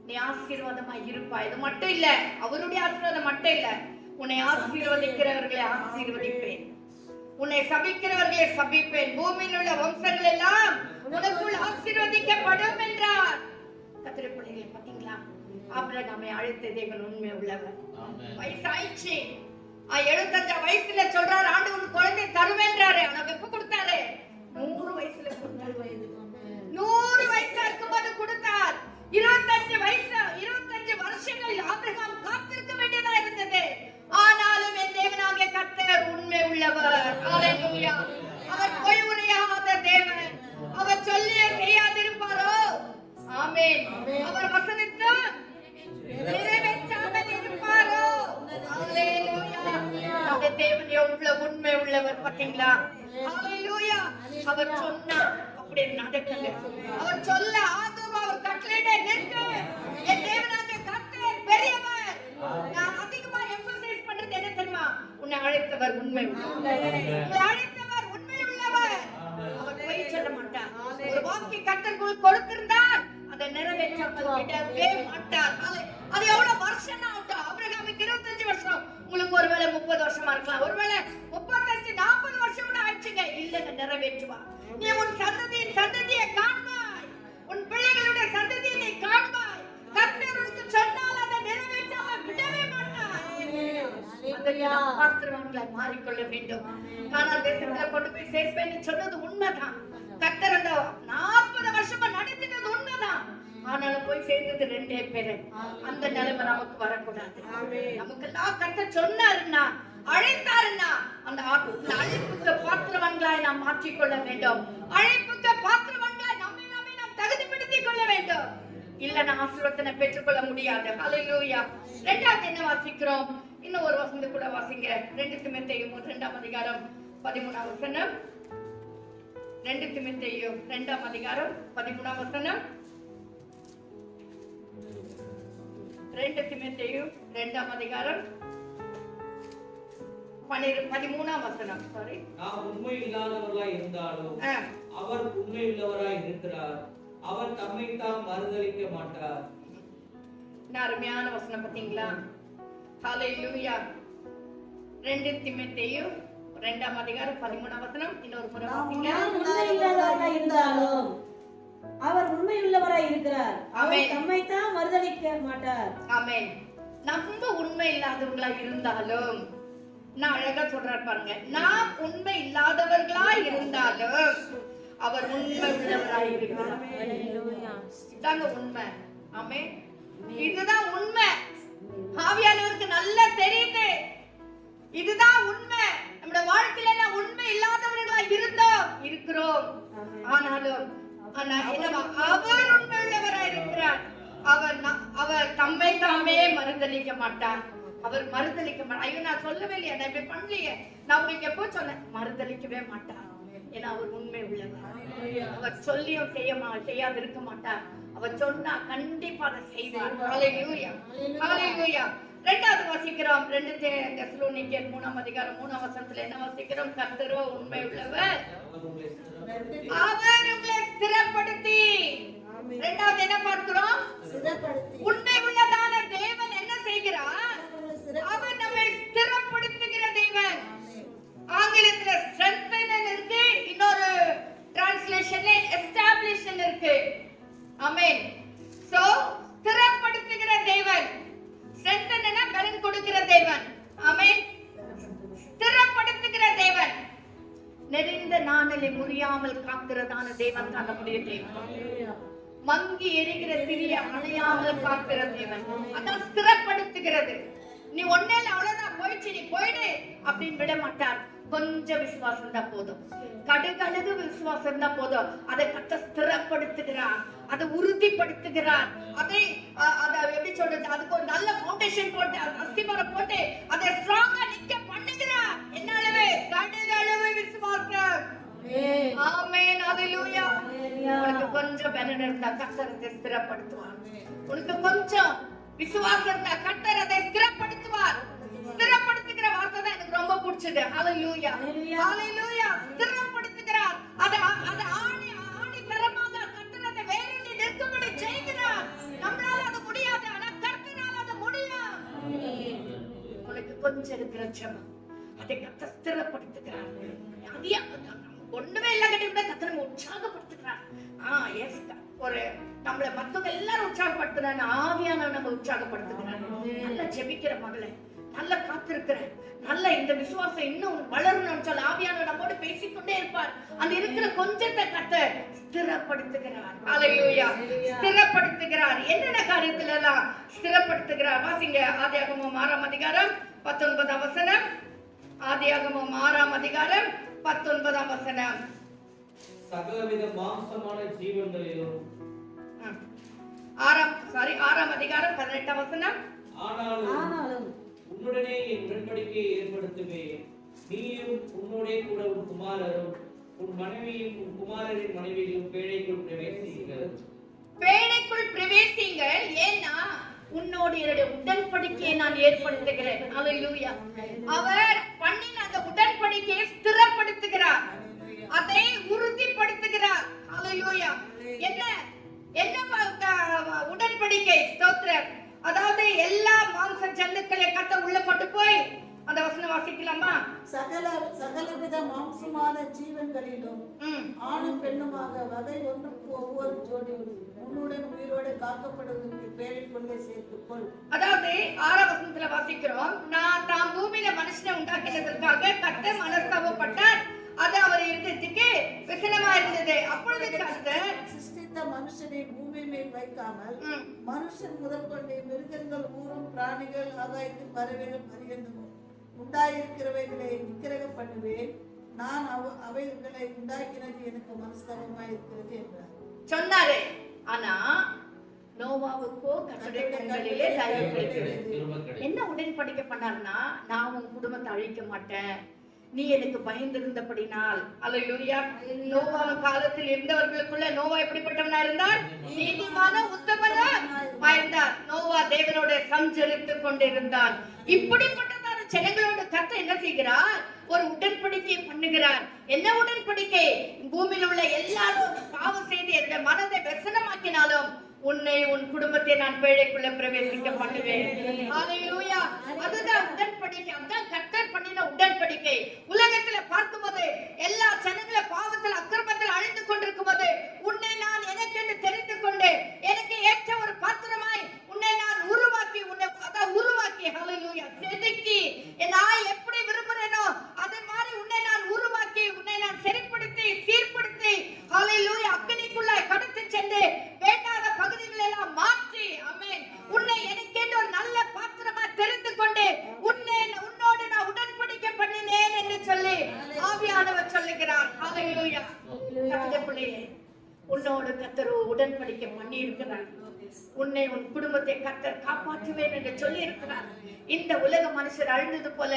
நீ ஆசீர்வாதமாய் இருப்பாய். இது மட்டும் இல்ல, அவருடைய ஆசீர்வாதம் மட்டும் இல்ல, உன்னை ஆசீர்வதிக்கிறவர்களை ஆசீர்வதிப்பேன், உன்னை சபிக்கிறவர்களை சபிப்பேன், பூமியில் உள்ள வம்சங்கள் எல்லாம் உனக்குள் ஆசீர்வதிக்கப்படும் என்றார். கர்த்தருடைய பிள்ளைகளை பாத்தீங்களா, ஆபிரகாமை அழைத்த தேவன் உண்மை உள்ளவர். வயசாயிடுச்சு, 75 வயசுல சொல்றாரு, ஆண்டவர் குழந்தை தருவேன்றாரு. ஆனா எப்ப கொடுத்தாரு? 100 வயசுல கொடுத்தாரு. 100 வயசா இருக்கும்போது கொடுத்தார். 25 வருஷங்கள் ஆபிரகாம் காத்திருக்க வேண்டியதா இருந்தது. ஆனாலும் என் தேவனாகிய கர்த்தர் உண்மை உள்ளவர். ஹல்லேலூயா. அவர் பொய் உரையாத தேவன். அவர் சொல்லிய செய்யாதிருப்பாரோ? ஆமென். அவர் வசனித்து நிறைவேற்றாமல் இருப்பாரோ? ஹல்லேலூயா. அந்த தேவன் எவ்வளவு உண்மை உள்ளவர் பாத்தீங்களா? ஹல்லேலூயா. அவர் சொன்னார், அப்படியே நடக்குது. அவர் சொல்ல ஆகும், அவர் கட்டளையிட நிற்க. என் தேவனாகிய கர்த்தர் பெரியவர். நான் அதிகமா எம்பசைஸ் பண்றது என்ன தெரியுமா? உன்னை அழைத்தவர் உண்மை உள்ளவர். உன்னை அழைத்தவர் உண்மை உள்ளவர். அவர் பொய் சொல்ல மாட்டார். ஒரு வாக்கை கர்த்தர் கொடுத்திருந்தார், அதை நிறைவேற்றாமல் விடவே மாட்டார். அது எவ்வளவு வருஷம் ஆகட்டும். ஆபிரகாமுக்கு 25 வருஷம், உங்களுக்கு ஒருவேளை 30 வருஷமா இருக்கலாம், ஒருவேளை 35-40 வருஷம் கூட ஆயிடுச்சுங்க. இல்ல, நிறைவேற்றுவார். நீ உன் சந்ததியின் சந்ததியை காண்பாய், உன் பிள்ளைகளுடைய சந்ததியை நீ காண்பாய். கர்த்தர் உனக்கு சொன்னால் அதை நிறைவேற்றாமல் விடவே மாட்டார். பாத்திரவான்களாய் மாறிக்கொள்ள வேண்டும். கானான் தேசத்துல கொண்டு போய் சேர்ப்பேன்னு சொன்னது உண்மைதான். கர்த்தர் அந்த 40 வருஷமா நடத்தினது உண்மைதான். ஆனாலும் போய் சேர்ந்தது 2 பேரு. அந்த நிலைமை நமக்கு வரக்கூடாது. நமக்கு எல்லாம் கர்த்தர் சொன்னாருன்னா, அழைத்தாருன்னா, அந்த அழைப்புக்கு பாத்திரவான்களாய் நாம் மாற்றிக்கொள்ள வேண்டும். அழைப்புக்கு பாத்திரவான்களாய் நம்மை நாம் தகுதிப்படுத்திக் கொள்ள வேண்டும். இல்ல, நான் ஆசீர்வாதத்தை பெற்றுக்கொள்ள முடியாது. ஹல்லேலூயா. 2வது என்ன வாசிக்கிறோம்? இன்னும் ஒரு வசனத்தை கூட வாசிங்க. 2 தீமோத்தேயு 2ஆம் அதிகாரம் 13ஆம் வசனம். 2 தீமோத்தேயு 2ஆம் அதிகாரம் 13ஆம் வசனம். 2 தீமோத்தேயு 2ஆம் அதிகாரம் 13ஆம் வசனம். சாரி, நாம் உண்மை இல்லாதவர்களாய் இருந்தாலும் அவர் உண்மை உள்ளவராய் இருக்கிறார். அவர் தம்மை தாம் மறுதலிக்க மாட்டார். அருமையான வசனம் பாத்தீங்களா? ஹல்லேலூயா. 2 தீமோத்தேயு 2ஆம் அதிகாரம் 13ஆம் வசனம். இன்னொரு முறை வாசிங்க. இருந்தாலும் அவர் உண்மை உள்ளவராய் இருக்கிறார். அவர் தம்மை தாம் மறுதலிக்க மாட்டார். ஆமென். நம்ம உண்மை இல்லாதவர்களா இருந்தாலும், நான் அழகா சொல்றாரு பாருங்க, நாம் உண்மை இல்லாதவர்களா இருந்தாலும் அவர் உண்மை உள்ளவராய் இருக்கிறார். இதாங்க உண்மை. ஆமென். இதுதான் உண்மை. ஆவியானவருக்கு நல்லா தெரியுது. இதுதான் உண்மை. நம்முடைய வாழ்க்கையில நான் உண்மை இல்லாதவர்களா இருக்கிறோம். ஆனாலும் அவர் உண்மை உள்ளவராய் இருக்கிறார். அவர் தம்மை தாமே மறுதலிக்க மாட்டார். அவர் மறுதலிக்க மாட்டார். ஐயோ, நான் சொல்லவே இல்லையா, நான் இப்படி பண்ணலையே, நான் உங்களுக்கு எப்போ சொன்னேன்? மறுதலிக்கவே மாட்டார். ஏன்னா அவர் உண்மை உள்ளவர். அவர் சொல்லியும் செய்யாது இருக்க மாட்டார். அவர் அவர் சொன்னா கண்டிப்பா அதை செய்வார். ஹalleluya, ஹalleluya. இரண்டாவது வாசிக்கிறோம் 2 தெசலோனிக்கேயர் 3ஆம் அதிகாரம் 3ஆம் வசனத்துல என்ன வாசிக்கிறோம்? கர்த்தரோ உண்மை உள்ளவர், அவர் உங்களை ஸ்திரப்படுத்தி. இரண்டாவது என்ன பார்க்கிறோம்? உண்மை உள்ளதான தேவன் என்ன செய்கிறார்? அவர் நம்மை ஸ்திரப்படுத்துகிற தேவன். ஆங்கிலத்துல strengthen இருக்கு, இன்னொரு டிரான்ஸ்லேஷன்ல எஸ்டாப்ளிஷ் இருக்கு. ஆமென். சோ ஸ்திரப்படுத்துகிற தேவன், strengthen னா பலன் கொடுக்கிற தேவன். ஆமென். ஸ்திரப்படுத்துகிற தேவன், நெறிந்த நாணலை முறியாமல் காக்கிறதான தேவன் தான் நம்முடைய தேவன். மங்கி எரிகிற திரிய அணையாமல் காக்கிற தேவன், அதான் ஸ்திரப்படுத்துகிறது. நீ ஒன்னேல அவ்வளவுதான் போயிடுச்சு, நீ போயிடு அப்படின்னு விட மாட்டார். கொஞ்சம் விசுவாசம் தான் போதும், கடுகடுகு விசுவாசம் தான் போதும். அதை கத்த ஸ்திரப்படுத்துகிறார், அதை உறுதிப்படுத்துகிறார். அதை எப்படி சொல்றது, அதுக்கு ஒரு நல்ல ஃபவுண்டேஷன் போட்டு அஸ்திவாரம் போட்டு அதை ஸ்ட்ராங்கா நிக்க பண்ணுகிறார். என்னாலவே கடுகளவு விசுவாசம். ஆமென், ஹalleluya. உனக்கு கொஞ்சம் பலன் இருந்தா கர்த்தர் அதை ஸ்திரப்படுத்துவார். உனக்கு கொஞ்சம் விசுவாசம் இருந்தா கர்த்தர் அதை ஸ்திரப்படுத்துவார். ஸ்திரப்படுத்துகிற வார்த்தை தான் எனக்கு ரொம்ப பிடிச்சது. ஹalleluya, ஹalleluya. ஸ்திரப்படுத்துகிறார், அதை ஆணி தரமாக கர்த்தர் அதை வேறென்று நிற்கும்படி செய்கிறார். நம்மளால அது முடியாது, ஆனா கர்த்தரால அது முடியும். உனக்கு கொஞ்சம் இருக்கிற ஜெபம் அதை கர்த்தர் ஸ்திரப்படுத்துகிறார். அதியா ஒண்ணுமே இல்ல கிட்ட கர்த்தர் உற்சாகப்படுத்துகிறார். எஸ், ஒரு நம்மள மத்தவங்க எல்லாரும் உற்சாகப்படுத்துறாங்க, ஆவியானவர் நம்ம உற்சாகப்படுத்துகிறார். நல்லா ஜெபிக்கிற மகளே, நல்லா காத்திருக்கிற, நல்ல இந்த விசுவாசம் இன்னும் வளரணும்னு சொல்ல ஆவியானவர் நம்மோடு பேசிக்கொண்டே இருப்பார். அந்த இருக்கிற கொஞ்சத்தை கர்த்தர் ஸ்திரப்படுத்துகிறார். ஹalleluya, ஸ்திரப்படுத்துகிறார். என்னென்ன காரியத்துல எல்லாம் ஸ்திரப்படுத்துகிறார் வாசிங்க. ஆதியாகமம் 6ஆம் அதிகாரம் 19ஆம் வசனம். ஆதியாகமம் 6ஆம் அதிகாரம் 19ஆம் வசனம். சகலவித மாம்சமான ஜீவன்களிலும் 6ஆம் அதிகாரம் 18ஆம் வசனம். ஆனாலும் உன்னுடனே என் உடன்படிக்கையை ஏற்படுத்துவேன், நீயும் உன்னோடே கூட உன் குமாரரும் உன் மனைவியும் உன் குமாரரின் மனைவியும் பேழைக்குள் பிரவேசியுங்கள். பேழைக்குள் பிரவேசியுங்கள், ஏன்னா உன்னோடு என்னுடைய உடன்படிக்கையை நான் ஏற்படுத்துகிறேன். ஹalleluya. அவர் பண்ணின அந்த உடன்படிக்கையை ஸ்திரப்படுத்துகிறார், அதை உறுதிப்படுத்துகிறார். ஹalleluya. என்ன உடன்படிக்கை? ஸ்தோத்திரம். அதாவது எல்லா மாம்ச ஜந்துக்களை கத்த உள்ள கொண்டு போய் அந்த வசனம் வாசிக்கலாமா? சகலவித மாம்சமான ஜீவன்களிலும் ஆணும் பெண்ணுமாக வகை ஒன்றுக்கு ஒவ்வொரு ஜோடி உன்னுடன் உயிரோடு காக்கப்படுவதற்கு பேழைக்குள்ளே சேர்த்துக்கொள். அதாவது 6ஆம் வசனத்துல வாசிக்கிறோம், நான் தாம் பூமியில மனுஷனை உண்டாக்கினதற்காக கத்த மனஸ்தாபப்பட்டார், அது அவர் இருந்ததுக்கு விசனமா இருந்தது. அப்பொழுது கர்த்தர் சிருஷ்டித்த மனுஷனை பூமி மேல் வைக்காமல் மனுஷன் முதல் கொண்டு மிருகங்கள், ஊரும் பிராணிகள், ஆகாயத்து பறவைகள் பரியந்தமும் உண்டாயிருக்கிறவைகளை நிக்கிரகம் பண்ணுவேன். நான் அவைகளை உண்டாக்கினது எனக்கு மனஸ்தாபமாய் இருக்கிறது என்றார் சொன்னாரு. ஆனா நோவாவுக்கோ கர்த்தருடைய கண்களிலே தயவு கிடைத்தது. என்ன உடன்படிக்கை பண்ணார்னா, நான் உன் குடும்பத்தை அழிக்க மாட்டேன், நீ எனக்கு பயந்திருந்தபடினால். அல்லேலூயா. நோவா காலத்தில் இருந்தவர்களுக்குள்ள நோவா எப்படிப்பட்டவனா இருந்தார்? நீதிமான உத்தமனா இருந்தார். நோவா தேவனோட சஞ்சரித்துக் கொண்டிருந்தான். இப்படிப்பட்டதான ஜனங்களோட கர்த்தர் என்ன செய்கிறார்? ஒரு உடன்படிக்கை பண்ணுகிறார். என்ன உடன்படிக்கை? பூமியில் உள்ள எல்லாரும் பாவம் செய்து என்னுடைய மனதை व्यसனமாக்கினாலும் உன்னை உன் குடும்பத்தை நான் பேழைக்குள்ள பிரவேசிக்க பண்ணுவேன். ஹalleluya. அதுதான் உடன்படிக்கை. அதுதான் கர்த்தர் பண்ணின உடன்படிக்கை. உலகத்துல பார்க்கும்போது எல்லா ஜனங்கள பாவத்தில் அக்கிரமத்தில் அழிந்து கொண்டிருக்கும்போது உன்னை நான் எனக்கென்று தெரிந்து கொண்டு எனக்கு ஏற்ற ஒரு பாத்திரமாய் உன்னை நான் உருவாக்கி ஹalleluya செதுக்கி நான் எப்படி விரும்புறேனோ அதே மாதிரி உன்னை நான் உருவாக்கி உன்னை நான் சரிப்படுத்தி சீர்படுத்தி ஹalleluya அக்கினிக்குள்ள கடத்தி சென்று வேண்டாத பகுதிகளை எல்லாம் மாற்றி ஆமென் உன்னை எனக்கென்று ஒரு நல்ல பாத்திரமா தெரிந்து கொண்டு உன்னோடு நான் உடன்படிக்கை பண்ணினேன் என்று சொல்லி ஆவியானவர் சொல்லுகிறார். ஹalleluya. கர்த்தருடைய பிள்ளையே, உன்னோடு கர்த்தர் உடன்படிக்கை உன்னை உன் குடும்பத்தை கர்த்தர் காப்பாற்றுவேன் என்று சொல்லி இருக்கிறார். இந்த உலக மனுஷர் அழிந்தது போல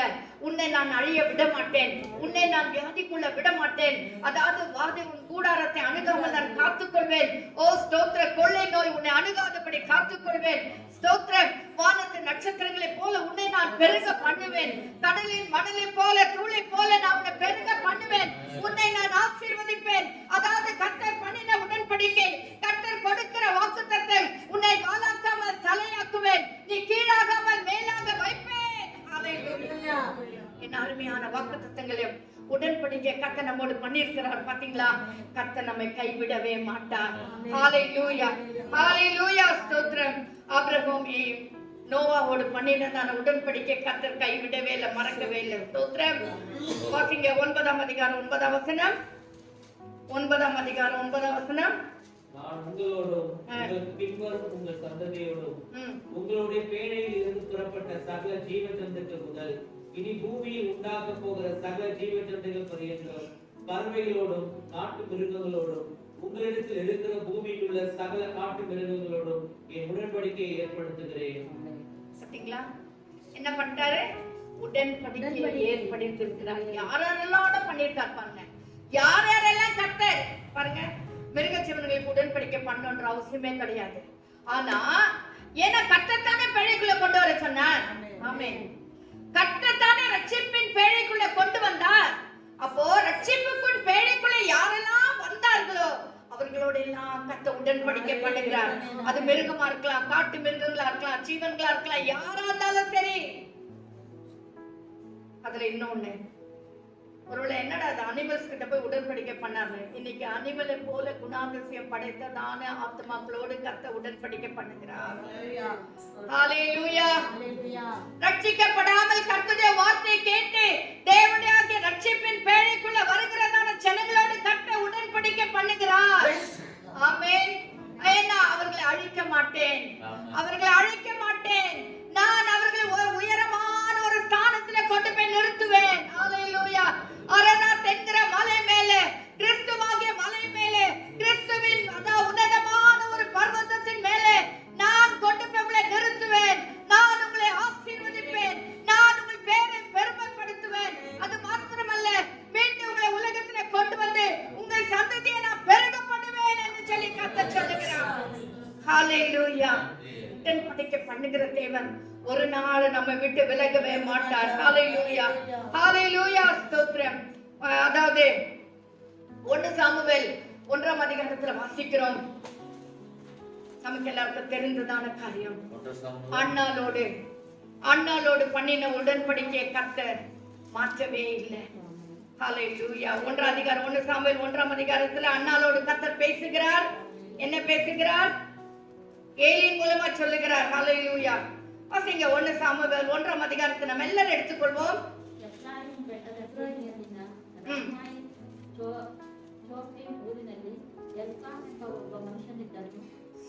உன்னை நான் அழிய விட மாட்டேன், உன்னை நான் வியாதிக்குள்ள விட மாட்டேன். அதாவது வாதை உன் கூடாரத்தை அணுகாமல் நான் காத்துக்கொள்வேன். ஓ ஸ்தோத்திர, கொள்ளை நோய் உன்னை அணுகாதபடி காத்துக்கொள்வேன். ஸ்தோத்திரம், வானத்து நட்சத்திரங்களை போல உன்னை நான் பெருக பண்ணுவேன். கடலின் மணலை போல தூளை போல நான் உன்னை பெருக பண்ணுவேன். உன்னை நான் ஆசீர்வதிப்பேன். அதாவது கர்த்தர் பண்ணின உடன்படிக்கை, கர்த்தர் கொடுக்கிற வாக்குத்தத்தம், உன்னை வாலாக்காமல் தலையாக்குவேன், நீ கீழாகாமல் மேலாக வைப்பேன். ஹல்லேலூயா. என்ன அருமையான வாக்குத்தத்தங்களையும் உடன்படிக்கை கர்த்தர் நம்மோடு பண்ணியிருக்கிறார். பாத்தீங்களா? கர்த்தர் நம்மை கைவிடவே மாட்டார். ஹல்லேலூயா, ஹல்லேலூயா. ஸ்தோத்திரம். ஆபிரகாம் நோவாவோடு பண்ணினதான உடன்படிக்கை கர்த்தர் கைவிடவே இல்லை, மறக்கவே இல்லை. ஸ்தோத்திரம். வாசிங்க 9ஆம் அதிகாரம் 9ஆம் வசனம். 9ஆம் அதிகாரம் 9ஆம் வசனம். நான் உங்களோடும் உங்களுக்கு பின்வரும் உங்கள் சந்ததியோடும் உங்களுடைய பேழையில் இருந்து புறப்பட்ட சகல ஜீவ ஜந்துக்கள் முதல் இனி பூமியில் உண்டாக போகிற சகல ஜீவ ஜந்துக்கள் பரியந்தம் பறவைகளோடும் நாட்டு மிருகங்களோடும் உங்களிடத்தில் இருக்கிற பூமியில் உள்ள சகல காட்டு மிருகங்களோடும் என் உடன்படிக்கையை ஏற்படுத்துகிறேன். சரிங்களா? என்ன பண்ணிட்டாரு? உடன்படிக்கையை ஏற்படுத்தியிருக்கிறார். யாரெல்லாம் பண்ணியிருக்கார் பாருங்க. யார் யாரெல்லாம் கர்த்தர் பாருங்க. மிருக ஜீவன்களுக்கு உடன்படிக்கை பண்ணணுன்ற அவசியமே கிடையாது. ஆனா ஏன்னா கர்த்தர் தானே பேழைக்குள்ள கொண்டு வர சொன்னார். ஆமென். கர்த்தர் தானே ரட்சிப்பின் பேழைக்குள்ள கொண்டு வந்தார். அப்போ ரட்சிப்புக்குள் பேழைக்குள்ள யாரெல்லாம் வந்தார்களோ அவர்களோட எல்லாம் கர்த்தர் உடன்படிக்கை பண்ணுகிறார். அது மிருகமா இருக்கலாம், காட்டு மிருகங்களா இருக்கலாம், ஜீவன்களா இருக்கலாம், யாரா இருந்தாலும் சரி. அதுல இன்னொன்னு, ஒருவேளை என்னடா அது அனிமல்ஸ் கிட்ட போய் உடன்படிக்கை பண்ணாரு. இன்னைக்கு அனிமலை போல குணாதிசயம் படைத்ததான ஆத்மாக்களோடு கர்த்தர் உடன்படிக்கை பண்ணுகிறார். ஹல்லேலூயா. ரட்சிக்கப்படாமல் கர்த்தருடைய வார்த்தையை கேட்டு தேவனுடைய ரட்சிப்பின் பேழைக்குள்ள வருகிறதான ஜனங்களோடு கர்த்தர் உடன்படிக்கை பண்ணுகிறார். ஆமென். ஏன்னா அவர்களை அழிக்க மாட்டேன், அவர்களை அழிக்க மாட்டேன். நான் அவர்களை உயரமான ஒரு ஸ்தானத்துல கொண்டு போய் நிறுத்துவேன். ஹல்லேலூயா. அரனாத் என்கிற மலை மேலே, கிறிஸ்துவாகிய மலை மேலே, கிறிஸ்துவின் உன்னதமான ஒரு பர்வதத்தின் மேலே நான் கொண்டு போய் உங்களை நிறுத்துவேன். நான் உங்களை ஆசீர்வதிப்பேன். நான் உங்கள் பேரை பெருமைப்படுத்துவேன். அது மாத்திரமல்ல, மீண்டும் உங்களை உலகத்திலே கொண்டு வந்து உங்கள் சந்ததியை நான் பெருக பண்ணுவேன் என்று சொல்லி கர்த்தர் சொல்லுகிறார். ஹல்லேலூயா. உடன்படிக்கை பண்ணுகிற தேவன் ஒரு நாள் நம்ம விட்டு விலகவே மாட்டார். ஹல்லேலூயா, ஹல்லேலூயா. ஸ்தோத்திரம். அதாவது 1 சாமுவேல் 1ஆம் அதிகாரத்துல வாசிக்கிறோம். நமக்கு எல்லாருக்கும் தெரிந்ததான காரியம். அண்ணாளோடு பண்ணின உடன்படிக்கை கர்த்தர் மாற்றவே இல்லை. ஹல்லேலூயா. 1ஆம் அதிகாரம் 1 சாமுவேல் 1ஆம் அதிகாரத்துல அண்ணாளோடு கர்த்தர் பேசுகிறார். என்ன பேசுகிறார்? ஏலியின் மூலமா சொல்லுகிறார். ஹல்லேலூயா. வாசிங்க 1 சாமுவேல் 1ஆம் அதிகாரத்தை நம்ம எல்லாரும் எடுத்துக்கொள்வோம்.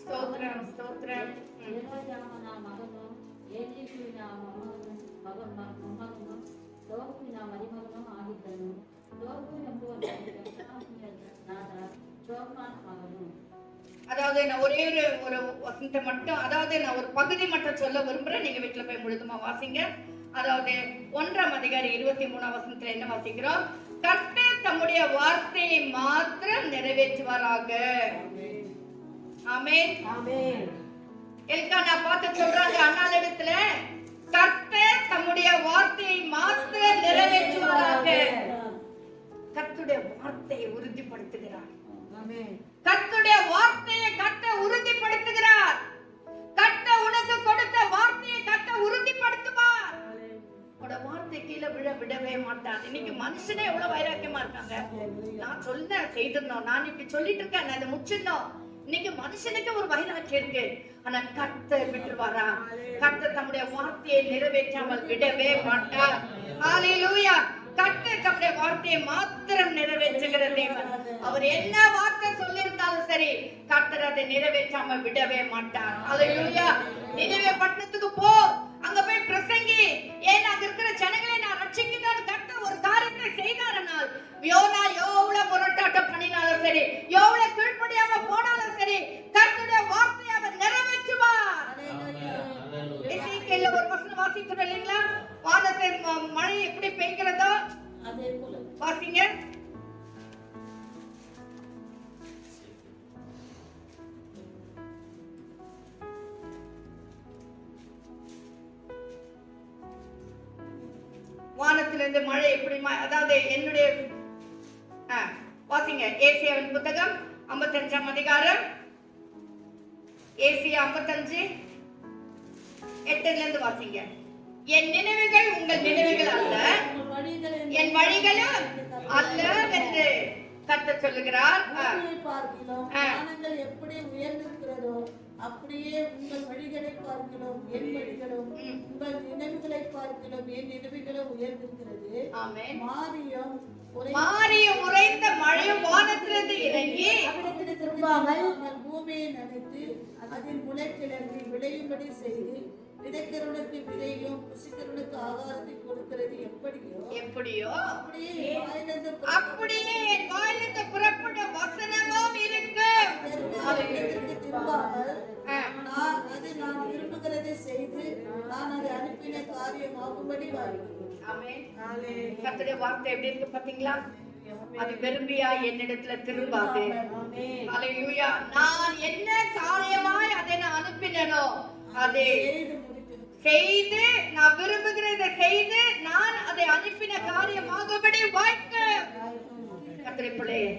ஸ்தோத்திரம், ஸ்தோத்திரம். அதாவது நான் ஒரே ஒரு வசனத்தை மட்டும், அதாவது நான் ஒரு பகுதி மட்டும் சொல்ல விரும்புறேன். நீங்க வீட்டுல போய் முழுதுமா வாசிங்க. அதாவது 1ஆம் அதிகாரம் 23ஆம் வசனத்துல என்ன வாசிக்கிறோம்? கர்த்தர் தம்முடைய வார்த்தையை மாத்திரம் நிறைவேற்றுவாராக. ஆமென், ஆமென். எல்கானா பார்த்து சொல்றாங்க அண்ணாள் இடத்துல, கர்த்தர் தம்முடைய வார்த்தையை மாத்திரம் நிறைவேற்றுவாராக. கர்த்தருடைய வார்த்தையை உறுதிப்படுத்துகிறார். ஆமென். கர்த்தருடைய வார்த்தையை கர்த்தர் உறுதிப்படுத்துகிறார். கர்த்தர் உனக்கு கொடுத்த வார்த்தையை கர்த்தர் உறுதிப்படுத்துவார். உட வார்த்தை கீழே விடவே மாட்டார். இன்னைக்கு மனுஷனே எவ்வளவு வைராக்கியமா இருக்காங்க. நான் சொன்ன செய்திருந்தோம், நான் இப்படி சொல்லிட்டு இருக்கேன், நான் இதை முடிச்சிருந்தோம். இன்னைக்கு மனுஷனுக்கு ஒரு வைராக்கியம் இருக்கு. ஆனா கர்த்தர் விட்டுவாரா? கர்த்தர் தம்முடைய வார்த்தையை நிறைவேற்றாமல் விடவே மாட்டார். ஹல்லேலூயா. கர்த்தர் தம்முடைய வார்த்தையை மாத்திரம் நிறைவேற்றுகிற தேவன். அவர் என்ன வார்த்தை சொல்லியிருந்தாலும் சரி, கர்த்தர் அதை நிறைவேற்றாம விடவே மாட்டார். ஹல்லேலூயா. நினிவே பட்டணத்துக்கு போ, அங்க போய் பிரசங்கி. ஏன்னா அங்க இருக்கிற ஜனங்களை நான் ரட்சிக்கணும்னு கர்த்தர் ஒரு காரியத்தை செய்தாரனால், யோனா எவ்வளவு முரட்டாட்டம் பண்ணினாலும் சரி, எவ்வளவு கீழ்ப்படியாம போனாலும் சரி, கர்த்தருடைய வார்த்தையை அவர் நிறைவேற்ற வாசிக்கிறோம் இல்லைங்களா? வானத்தை மழை எப்படி பெய்கிறதோ அதே போல வாசிங்க. வானத்திலிருந்து மழை எப்படி அதாவது என்னுடைய வாசிங்க. ஏசியாவின் புத்தகம் 55ஆம் அதிகாரம், ஏசியா 55:8 வாசிங்க. என் நினைவுகள் உங்கள் நினைவுகள் அல்ல, என் வழிகளும் அல்ல என்று கர்த்தர் சொல்லுகிறார். பார்க்கிறோம் வானங்கள் எப்படி உயர்ந்திருக்கிறதோ அப்படியே உங்கள் வழிகளை பார்க்கிறோம் என் வழிகளும், உங்கள் நினைவுகளை பார்க்கிறோம் என் நினைவுகளும் உயர்ந்திருக்கிறது. ஆமென். மாரியும் உறைந்த மழையும் வானத்திலிருந்து இறங்கி அவிடத்திற்கு திரும்பாமல் பூமியை நனைத்து அதில் முளை கிளம்பி விளையும்படி செய்து விதைக்கிறவனுக்கு விதையும் புசிக்கிறவனுக்கு ஆகாரத்தை கொடுக்கிறது எப்படியோ அப்படியே என் வாயிலிருந்து புறப்படும் வசனமும் இருக்கு. திரும்பாமல் நான் விரும்புகிறதை செய்து நான் அதை அனுப்பின காரியமாகும்படி வாழ்கிறேன். ஆமென். கர்த்தருடைய வார்த்தை எப்படி இருக்கு பாத்தீங்களா? அது விரும்பியா என்னிடத்துல திரும்பாது. ஹல்லேலூயா. நான் என்ன காரியமாய் அதை நான் அனுப்பினேனோ அதை செய்து, நான் விரும்புகிறதை செய்து நான் அதை அனுப்பின காரியமாகும்படி வாய்க்க. கர்த்தருடைய பிள்ளையே,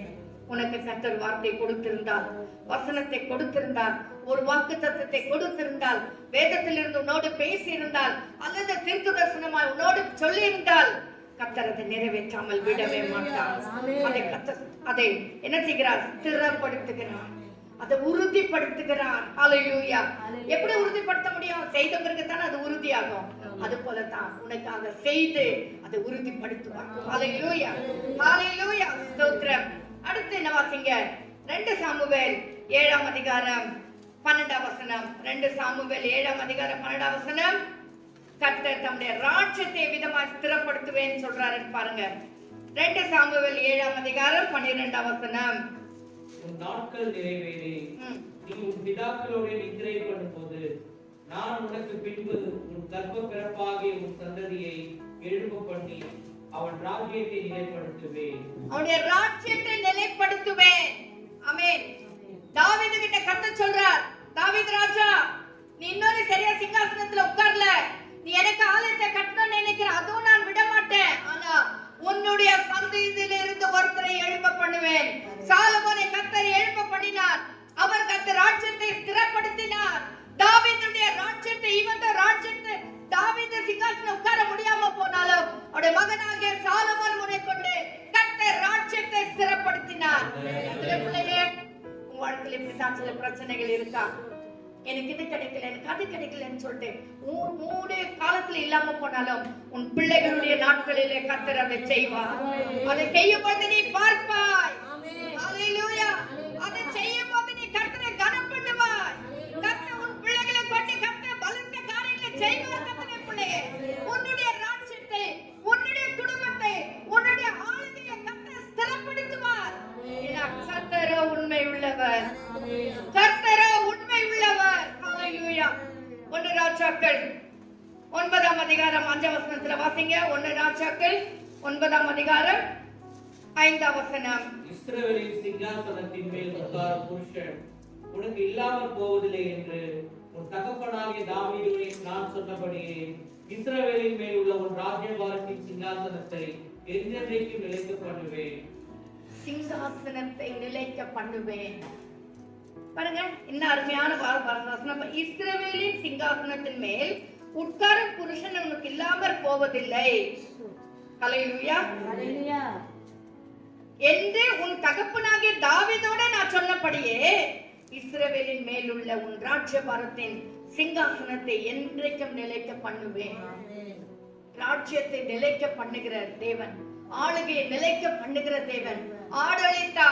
உனக்கு கர்த்தர் வார்த்தை கொடுத்திருந்தால், வசனத்தை கொடுத்திருந்தால், ஒரு வாக்குத்தத்தத்தை கொடுத்திருந்தால், வேதத்திலிருந்து உன்னோடு பேசி இருந்தால், அல்லது தீர்க்க தரிசனமாய் உன்னோடு சொல்லி இருந்தால், கர்த்தர் அதை நிறைவேற்றாமல் விடவே மாட்டார். அதை என்ன செய்கிறார்? ஸ்திரப்படுத்துகிறார், அதை உறுதிப்படுத்துகிறார். ஹல்லேலூயா. எப்படி உறுதிப்படுத்த முடியும்? செய்த பிறகு தான் அது உறுதியாகும். அது போலதான் உனக்காக செய்து அதை உறுதிப்படுத்துவார். ஹல்லேலூயா, ஹல்லேலூயா, ஸ்தோத்திரம். அடுத்து என்ன வாசிங்க? 2 சாமுவேல் 7ஆம் அதிகாரம் 12ஆம் வசனம். 2 சாமுவேல் 7ஆம் அதிகாரம் 12ஆம் வசனம். கர்த்தர் தம்முடைய ராஜ்யத்தை விதமாய் ஸ்திரப்படுத்துவேன்னு சொல்றாரு பாருங்க. 2 சாமுவேல் 7ஆம் அதிகாரம் 12ஆம் வசனம். உன் நாட்கள் நிறைவேறி நீ உன் பிதாக்களோட நித்திரை பண்ணும்போது நான் உனக்கு பின்பு உன் கர்ப்ப பிறப்பாகிய உன் சந்ததியை எழும்ப பண்ணி அவன் ராஜ்யத்தை நிலைப்படுத்துவேன். அவனுடைய ராஜ்யத்தை நிலைப்படுத்துவேன். ஆமென். தாவீது கிட்ட கர்த்தர் சொல்றார், தாவீது ராஜா, நீ இன்னொரு சரியா சிங்காசனத்துல உட்கார்ல, நீ எனக்கு ஆலயத்தை கட்டணும்னு நினைக்கிற, அதுவும் நான் விட மாட்டேன். ஆனா உன்னுடைய சந்ததியிலிருந்து ஒருத்தரை எழுப்ப பண்ணுவேன். சாலமோனை கர்த்தர் எழுப்ப பண்ணினார். அவர் கர்த்தர் ராஜ்யத்தை ஸ்திரப்படுத்தினார். தாவீதுடைய ராஜ்யத்தை, இவன் ராஜ்யத்தை தாவீது சிங்காசனம் உட்கார முடியாம போனாலும் அவருடைய மகனாகிய சாலமோன் முறை கொண்டு கர்த்தர் ராஜ்யத்தை ஸ்திரப்படுத்தினார். பிள்ளையே, உங்க வாழ்க்கையில இப்படித்தான் சில பிரச்சனைகள் இருக்கா? எனக்கு இது கிடைக்கல, எனக்கு அது கிடைக்கலன்னு சொல்லிட்டு 3 காலத்துல இல்லாம போனாலும் உன் பிள்ளைகளுடைய நாட்களிலே கர்த்தர் அதை செய்வார். அதை செய்யும் போது நீ பார்ப்பாய். ஹல்லேலூயா. அதை செய்யும் போது நீ கர்த்தரை கனம் பண்ணுவாய். கர்த்தர் உன் பிள்ளைகளை கொண்டு கர்த்தர் பலத்த காரியங்களை செய்வார். கர்த்தரே பிள்ளையே, உன்னுடைய ராஜ்யத்தை, உன்னுடைய குடும்பத்தை, உன்னுடைய ஆளுகையை கர்த்தர் ஸ்திரப்படுத்துவார். கர்த்தரோ உண்மை உள்ளவர், கர்த்தரோ உண்மை உள்ளவர். ஹல்லேலூயா. 1 ராஜாக்கள் 9ஆம் அதிகாரம் 5ஆம் வசனத்துல வாசிங்க. 1 ராஜாக்கள் 9ஆம் அதிகாரம் 5ஆம் வசனம். இஸ்ரவேலின் சிங்காசனத்தின் மேல் உட்காரும் புருஷன் உனக்கு இல்லாமல் போவதில்லை என்று உன் தகப்பனாகிய தாவீதுவை நான் சொன்னபடியே இஸ்ரவேலின் மேல் உள்ள உன் ராஜ்யபாரத்தின் சிங்காசனத்தை என்றென்றைக்கும் நிலைக்க பண்ணுவேன். சிங்காசனத்தை நிலைக்க பண்ணுவேன். பாருங்க, இன்னும் அருமையான வசனம். இஸ்ரவேலின் சிங்காசனத்தின் மேல் உட்காரும் புருஷன் உனக்கு இல்லாமல் போவதில்லை. ஹல்லேலூயா, ஹல்லேலூயா. என்று உன் தகப்பனாகிய தாவீதோட நான் சொன்னபடியே இஸ்ரவேலின் மேலுள்ள உன் ராஜ்யபாரத்தின் சிங்காசனத்தை என்றைக்கும் நிலைக்க பண்ணுவேன். ராஜ்யத்தை நிலைக்க பண்ணுகிற தேவன், ஆளுகையை நிலைக்க பண்ணுகிற தேவன். ஆடளித்தா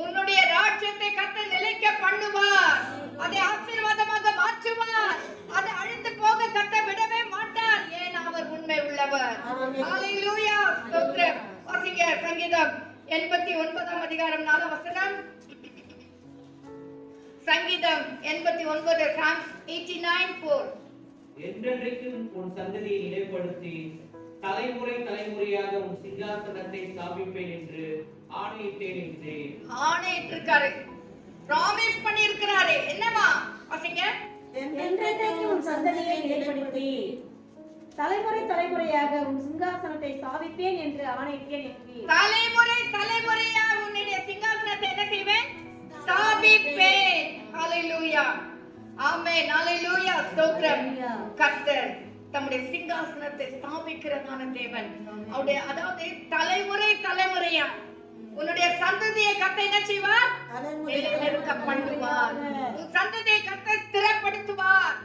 உன்னுடைய ராஜ்யத்தை கர்த்தர் நிலைக்க பண்ணுவார். அதை ஆசீர்வாதமாக மாற்றுவார். அதை அழிந்து போக கர்த்தர் விடவே மாட்டார். ஏன் அவர் உண்மை உள்ளவர். ஹல்லேலூயா, ஸ்தோத்திரம். வாசிங்க சங்கீதம் 89ஆம் அதிகாரம் 4ஆம் வசனம். சங்கீதம் 89, Psalms 89:4. என்றென்றைக்கும் உன் சந்ததியை நிலைப்படுத்தி தலைமுறை தலைமுறையாக உன் சிங்காசனத்தை ஸ்தாபிப்பேன் என்று ஆணையிட்டேன் என்றேன். ஆணையிட்டிருக்காரு, ப்ராமிஸ் பண்ணி இருக்கிறாரு. என்னமா வாசிங்க? என்றென்றைக்கும் உன் சந்ததியை நிலைப்படுத்தி தலைமுறை தலைமுறையாக உன் சிங்காசனத்தை ஸ்தாபிப்பேன் என்று ஆணையிட்டேன் என்று. தலைமுறை தலைமுறையாக உன்னுடைய சிங்காசனத்தை என்ன செய்வேன்? ஸ்தாபிப்பேன். ஹalleluya, ஆமென், ஹalleluya, ஸ்தோத்திரம். கர்த்தர் தம்முடைய சிங்காசனத்தை ஸ்தாபிக்கிறதான தேவன். அவருடைய அதாவது தலைமுறை தலைமுறையா உன்னுடைய சந்ததியை கர்த்தர் என்ன செய்வார்? நிலைநிற்க பண்ணுவார். உன் சந்ததியை கர்த்தர் ஸ்திரப்படுத்துவார்.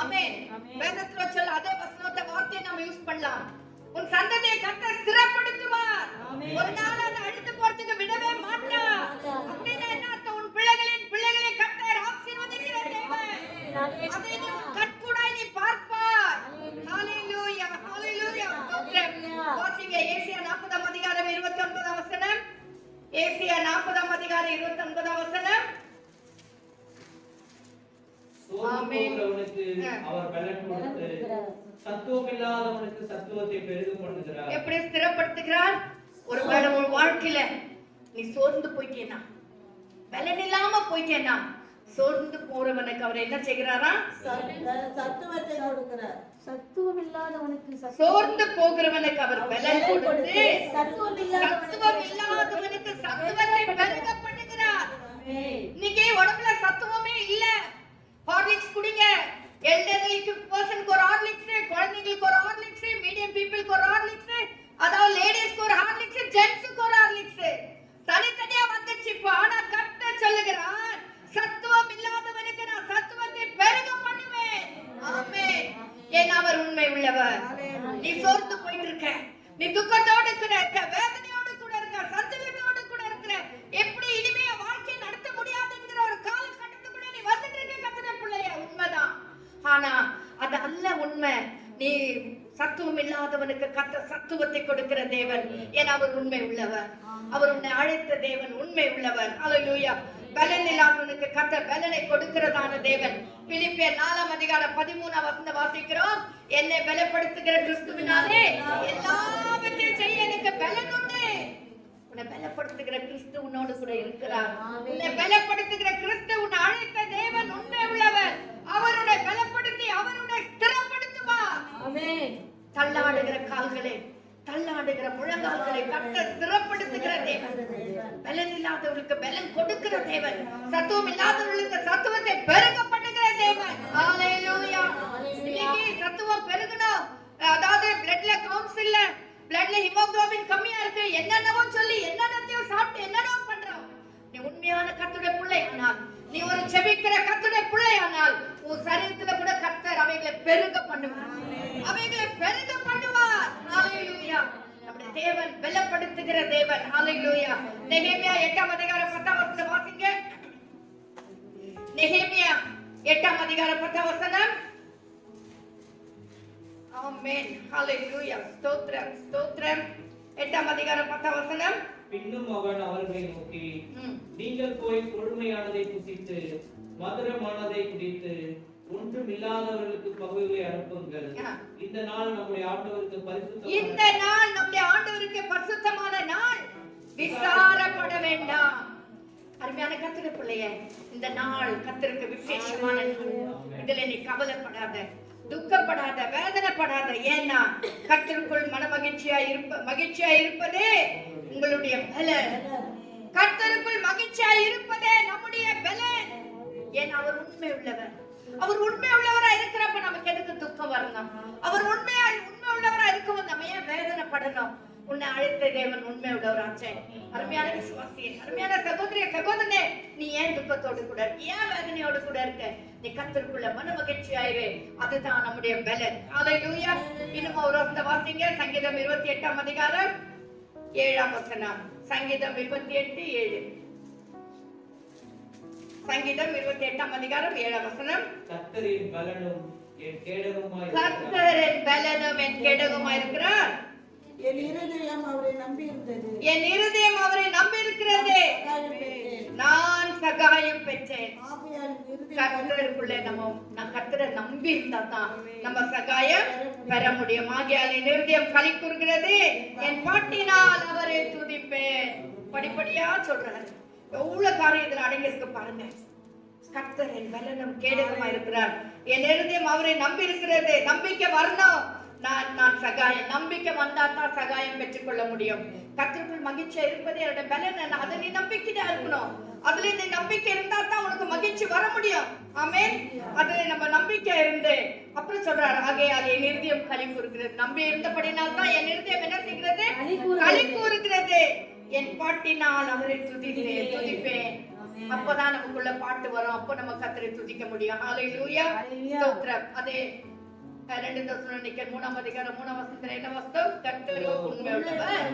ஆமென். வேதத்துல சொல்ல அதே வசனத்தை வார்த்தையை நம்ம யூஸ் பண்ணலாம். உன் சந்ததியை கர்த்தர் ஸ்திரப்படுத்துவார். ஒரு நாள் அதை அழித்து போறதுக்கு விடவே மாட்டார். அப்படின்னா என்ன அர்த்தம்? உன் பிள்ளைகளின் பிள்ளைகளை கர்த்தர் ஆசீர்வதிக்கிற தேவன். அதை நீ உன் கண்கூடாய் நீ பார்ப்பார். ஹalleluya, ஹalleluya. வாசிங்க ஏசாயா 40 அதிகாரம் 29 வசனம். ஏசாயா 40 அதிகாரம் 29 வசனம். சோர்வுள்ளவனுக்கு அவர் பலன் கொடுத்து சத்துவமில்லாதவனுக்கு சத்துவத்தை பெருக பண்ணுகிறார். எப்படி ஸ்திரப்படுத்துகிறார்? ஒருவேளை உன் வாழ்க்கையில நீ சோர்ந்து போயிட்டேனா, பலன் இல்லாம போயிட்டேனா, சோர்ந்து போறவனுக்கு அவர் என்ன செய்கிறாரா? சத்துவத்தை கொடுக்கிறார். சத்துவம் இல்லாதவனுக்கு சோர்ந்து போகிறவனுக்கு அவர் பலன் கொடுத்து சத்துவம் இல்லாதவனுக்கு சத்துவத்தை பெருக பண்ணுகிறார். இன்னைக்கு உடம்புல சத்துவமே இல்ல. ஹார்லிக்ஸ் குடிங்க. எல்டர்லிக்கு பர்சனுக்கு ஒரு ஹார்லிக்ஸ், குழந்தைகளுக்கு ஒரு ஹார்லிக்ஸ், மீடியம் பீப்பிள்க்கு ஒரு ஹார்லிக்ஸ், அதாவது லேடிஸ்க்கு ஒரு ஹார்லிக்ஸ், ஜென்ட்ஸ்க்கு ஒரு ஹார்லிக்ஸ். தனித்தனியா வந்துச்சு இப்போ. ஆனா கர்த்தர் சொல்லுகிறார், சத்துவம் இல்லாதவனுக்கு நான் சத்துவத்தை பெருக பண்ணுவேன். ஆமென். ஏன் அவர் உண்மை உள்ளவர். நீ சோர்ந்து போயிட்டு இருக்க, நீ துக்கத்தோடு கூட இருக்க, வேதனையோடு கூட இருக்க, சஞ்சலத்தோடு கூட இருக்க, எப்படி இனிமே வாழ்க்கை நடத்த முடியாதுங்கிற ஒரு காலகட்டத்துக்குள்ள நீ வந்துட்டு இருக்க கர்த்தருடைய பிள்ளையே, உண்மைதான். ஆனா அது அல்ல உண்மை. நீ சத்துவம் இல்லாதவனுக்கு கர்த்தர் சத்துவத்தை கொடுக்கிற தேவன். ஏன் அவர் உண்மை உள்ளவர். அவர் உன்னை அழைத்த தேவன் உண்மை உள்ளவர். ஹalleluya. பலன் இல்லாதவனுக்கு கர்த்தர் பலனை கொடுக்கிறதான தேவன். பிலிப்பியர் 4 அதிகாரம் 13 வசனம் வாசிக்கிறோம். என்னை பலப்படுத்துகிற கிறிஸ்துவினாலே எல்லாவற்றையும் செய்ய எனக்கு பலன் உண்டு. உன்னை பலப்படுத்துகிற கிறிஸ்து உன்னோடு கூட இருக்கிறார். உன்னை பலப்படுத்துகிற கிறிஸ்து உன்னை அழைத்த தேவன் உண்மை உள்ளவர். அவர் உன்னை பலப்படுத்தி அவர் உன்னை ஸ்திரப்படுத்துவார். ஆமென். தள்ளாடுகிற கால்களை, தள்ளாடுகிற முழங்கால்களை கர்த்தர் ஸ்திரப்படுத்துகிற தேவன். பலன் இல்லாதவர்களுக்கு பலன் கொடுக்கிற தேவன். சத்துவம் இல்லாதவர்களுக்கு சத்துவத்தை பெருக பண்ணுகிற தேவன். ஹalleluya. இன்னைக்கு சத்துவம் பெருகணும். அதாவது பிளட்ல கவுண்ட்ஸ் இல்ல, பிளட்ல ஹீமோகுளோபின் கம்மியா இருக்கு, என்னென்னவோ சொல்லி என்னென்னத்தையோ சாப்பிட்டு என்னென்னவோ பண்றோம். நீ உண்மையான கர்த்தருடைய பிள்ளையானால், நீ ஒரு செபிக்கிற கர்த்தருடைய பிள்ளையானால், உன் சரீரத்துல கூட கர்த்தர் அவைகளை பெருக பண்ணுவார். அவைகளை பெருக பண்ணுவார். ஹalleluya. நம்முடைய தேவன் பலப்படுத்துகிற தேவன். ஹalleluya. நெகேமியா 8 அதிகாரம் 10 வசனம் வாசிங்க. நெகேமியா 8 அதிகாரம் 10 வசனம். ஆமென். ஹalleluya. ஸ்தோத்திரம், ஸ்தோத்திரம். 8 அதிகாரம் 10 வசனம். பின்னும் அவன் அவர்களை நோக்கி, நீங்கள் போய் கொழுமையானதை புசித்து மதுரமானதை குடித்து ஒன்றுமில்லாதவர்களுக்கு பகுதிகளை அனுப்புங்கள். இந்த நாள் நம்முடைய ஆண்டவருக்கு பரிசுத்தமான, இந்த நாள் நம்முடைய ஆண்டவருக்கு பரிசுத்தமான நாள், விசாரப்பட வேண்டாம். அருமையான கர்த்தருடைய பிள்ளையே, இந்த நாள் கர்த்தருக்கு விசேஷமான நாள். இதுல நீ கவலைப்படாத, துக்கப்படாத, வேதனைப்படாத. ஏன்னா கர்த்தருக்குள் மன மகிழ்ச்சியா இருப்பதே உங்களுடைய பலன். கர்த்தருக்குள் மகிழ்ச்சியா இருப்பதே நம்முடைய பலன். ஏன் அவர் உண்மை உள்ளவர். அவர் உண்மை உள்ளவரா இருக்கிறப்ப நமக்கு எதுக்கு துக்கம் வரணும்? அவர் உண்மை உள்ளவரா இருக்கும்போது நம்ம ஏன் வேதனைப்படணும்? உன்னை அழைத்த தேவன் உண்மை உள்ளவராச்சே. அருமையான விசுவாசியே, அருமையான சகோதரிய சகோதரனே, நீ ஏன் துக்கத்தோடு கூட, ஏன் வேதனையோடு கூட இருக்க? நீ கர்த்தருக்குள்ள மன மகிழ்ச்சியாயிரு. அதுதான் நம்முடைய பலன். ஹalleluya. இன்னும் ஒரு வசனம் வாசிங்க. சங்கீதம் 28 அதிகாரம் 7 வசனம். சங்கீதம் 28:7. சங்கீதம் 28 அதிகாரம் 7 வசனம். கர்த்தரின் பலனும் என் கேடகமாய் கர்த்தரின் பலனும் என் கேடகமாய் இருக்கிறார். என் இருதயம் அவரை நம்பியிருந்தது. என் இருதயம் அவரை நம்பியிருக்கிறது. சகாயம் பெற்றேன். நான் சகாயம் பெற்றேன். ஆகையால் என் இருதயம் கர்த்தருக்குள்ளே நம்ம கர்த்தரை நம்பி இருந்தா தான் நம்ம சகாயம் பெற முடியும். ஆகையால் என் இருதயம் களி கூறுகிறது, என் பாட்டினால் அவரை துதிப்பேன். படிப்படியா சொல்றாரு. எவ்வளவு காரியம் இதுல அடங்கியிருக்கு பாருங்க. கர்த்தர் என் பலனும் கேடகமா இருக்கிறார். என் இருதயம் அவரை நம்பி இருக்கிறது. நம்பிக்கை வரணும். நான் சகாயம், நம்பிக்கை வந்தா தான் சகாயம் பெற்றுக்கொள்ள முடியும். கர்த்தருக்குள் மகிழ்ச்சியா இருப்பது என்னோட பலன். அதை நீ நம்பிக்கையா இருக்கணும். அதுல நீ நம்பிக்கை இருந்தா தான் உனக்கு மகிழ்ச்சி வர முடியும். ஆமென். அதுல நம்ம நம்பிக்கை இருந்து அப்புறம் சொல்றாரு, ஆகையால் என் இருதயம் களி கூறுகிறது. நம்பி இருந்தபடினால் தான் என் இருதயம் என்ன செய்கிறது? களி கூறுகிறது. என் பாட்டினால் அவரை துதிப்பேன். அப்பதான் நமக்குள்ள பாட்டு வரும். அப்ப நம்ம கர்த்தரை துதிக்க முடியும். ஹalleluya. ஸ்தோத்திரம். அதே 2 தெசலோனிக்கர் 3ஆம் அதிகாரம் 3ஆம் வசனத்துல என்ன வாசித்தோம்? கர்த்தரோ உண்மையுள்ளவர்,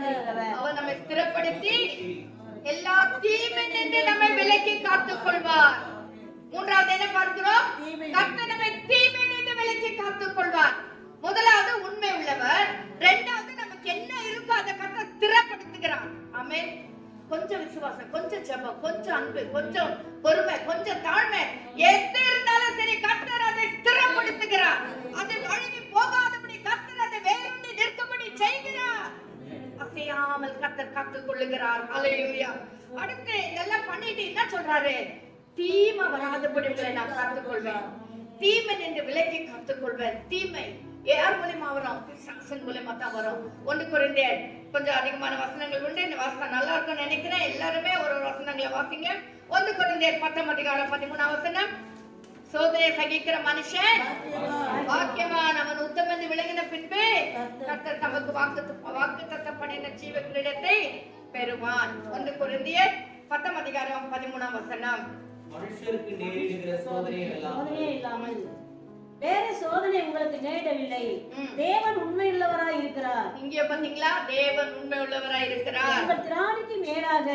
அவர் நம்மை ஸ்திரப்படுத்தி எல்லா தீமையினின்று நம்மை விலக்கி காத்துக் கொள்வார். மூன்றாவது என்ன பார்க்கிறோம்? கர்த்தர் நம்மை தீமையினின்று விலக்கி காத்துக் கொள்வார். முதலாவது உண்மை உள்ளவர். இரண்டாவது நமக்கு என்ன இருக்கோ அதை கர்த்தர் ஸ்திரப்படுத்துகிறார். ஆமென். கொஞ்சம் விசுவாசம், கொஞ்சம் ஜெபம், கொஞ்சம் அன்பு, கொஞ்சம் பொறுமை, கொஞ்சம் தாழ்மை, எது இருந்தாலும் சரி கர்த்தர் அதை ஸ்திரப்படுத்துகிறார். அது வழுவி போகாதபடி கர்த்தர் அதை வேரூன்றி நிற்கும்படி செய்கிறார். அசையாமல் கர்த்தர் காத்துக் கொள்ளுகிறார். ஹalleluya. அடுத்து இதெல்லாம் பண்ணிட்டு என்ன சொல்றாரு? தீமை வராதபடி உங்களை நான் காத்துக் கொள்வேன். தீமை நின்று விலக்கி காத்துக் கொள்வேன். தீமை யார் மூலமா வரும்? பிசாசின் மூலமா தான் வரும். 1 கொரிந்தியர் கொஞ்சம் அதிகமான வசனங்கள் உண்டு. இந்த வசனம் நல்லா இருக்கும்னு நினைக்கிறேன். எல்லாருமே ஒரு வசனங்களை வாசிங்க. 1 கொரிந்தியர் 10ஆம் அதிகாரம் 13ஆம் வசனம். சோதனை சகிக்கிற மனுஷன் பாக்கியவான், அவன் உத்தமன் விளங்கின பின்பு கர்த்தர் தமக்கு வாக்குத்தத்தம் பண்ணின ஜீவ கிரீடத்தை பெறுவான். 1 கொரிந்தியர் 10ஆம் அதிகாரம் 13ஆம் வசனம். மனுஷருக்கு நேரிடுகிற சோதனை இல்லாமல் வேற சோதனை உங்களுக்கு நேரிடவில்லை. தேவன் உண்மையுள்ளவராய் இருக்கிறார். இங்கே பாத்தீங்களா? தேவன் உண்மையுள்ளவராய் இருக்கிறார். உங்கள் திராணிக்கு மேலாக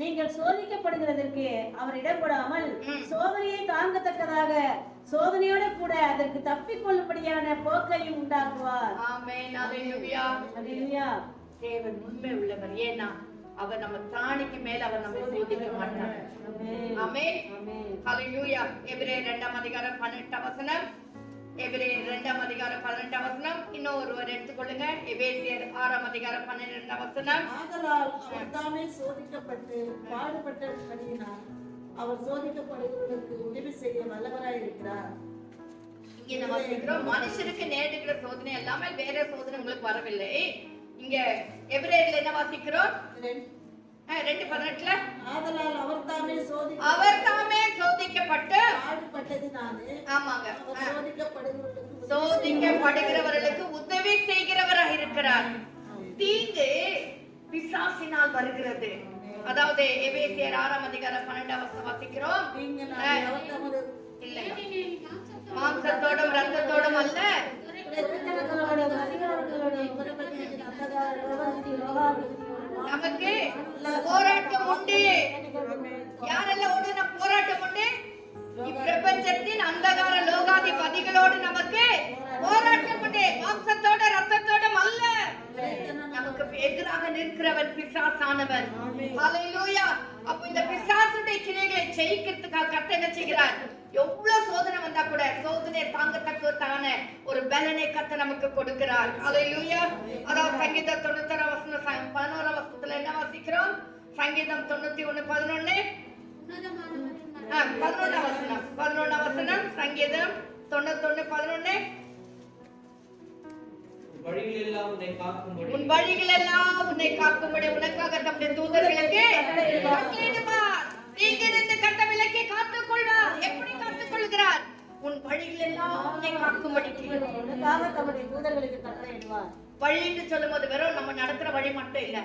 நீங்கள் சோதிக்கப்படுகிறதற்கு அவர் இடப்படாமல் சோதனையை தாங்கத்தக்கதாக சோதனையோட கூட அதற்கு தப்பிக்கொள்ளும்படியான போக்கையும் உண்டாக்குவார். ஆமென். ஹalleluya. ஹalleluya. தேவன் உண்மை உள்ளவர். ஏன்னா அவர் நம்ம திராணிக்கு மேல அவர் நம்மை சோதிக்க மாட்டார். ஆமென். ஹalleluya. எபிரேயர் 2ஆம் அதிகாரம் 18ஆம் வசனம். எபிரேயர் 2ஆம் அதிகாரம் 18ஆம் வசனம். இன்னொருவர் எடுத்துக்கொள்ளுங்க. எபேசியர் 6ஆம் அதிகாரம் 12ஆம் வசனம். ஆதலால் அவர் தாமே சோதிக்கப்பட்டு பாடுபட்டபடியினால் அவர் சோதிக்கப்படுவதற்கு உதவி செய்ய வல்லவராய் இருக்கிறார். இங்க நம்ம வாசிக்கிறோம், மனுஷருக்கு நேரிடுகிற சோதனை எல்லாமே வேற சோதனை உங்களுக்கு வரவில்லை. இங்க எபிரேயர்ல என்ன வாசிக்கிறோம்? 2:18ல ஆதலால் அவர் தாமே சோதிக்கப்பட்டு பாடுபட்டதினாலே ஆமாங்க சோதிக்கப்படுகிறவர்களுக்கு உதவி செய்கிறவராக இருக்கிறார். தீங்கு பிசாசினால் வருகிறது. அதாவது எபேசியர் 6ஆம் அதிகாரம் 12ஆம் வசனம் வாசிக்கிறோம். இல்ல, மாம்சத்தோடும் ரத்தத்தோடும் அல்ல, நமக்கு போராட்டம் உண்டு. யாரெல்லாம் போராட்டம் உண்டு? இப்பிரபஞ்சத்தின் அந்தகார லோகாதிபதிகளோடு நமக்கு போராட்டம் உண்டு. மாம்சத்தோட ரத்தத்தோடும் அல்ல, நமக்கு எதிராக நிற்கிறவன் பிசாசானவன். ஹalleluya. அப்ப இந்த பிசாசுடைய கிரியைகளை ஜெயிக்கிறதுக்காக கர்த்தர் என்ன செய்கிறார்? எவ்வளவு சோதனை வந்தா கூட சோதனையை தாங்கத்தக்கதான ஒரு பலனை கர்த்தர் நமக்கு கொடுக்கிறார். ஹalleluya. அதாவது சங்கீதம் 91 வசனம் 11 வசனத்துல என்ன வாசிக்கிறோம்? சங்கீதம் 91:11 11 வசனம். சங்கீதம் 91:11. உன் வழிகளெல்லாம் உன்னை காக்கும்படி உனக்காக தம்முடைய தூதர்களுக்கு கட்டளையிடுவார். தீங்கிலிருந்து கட்ட விலக்கி காத்துக் கொள்வார். எப்படி காத்துக் கொள்கிறார்? உன் வழிகளெல்லாம் உன்னை காக்கும்படி உனக்காக தம்முடைய தூதர்களுக்கு கட்டளையிடுவார். வழி என்று சொல்லும்போது வெறும் நம்ம நடக்கிற வழி மட்டும் இல்ல.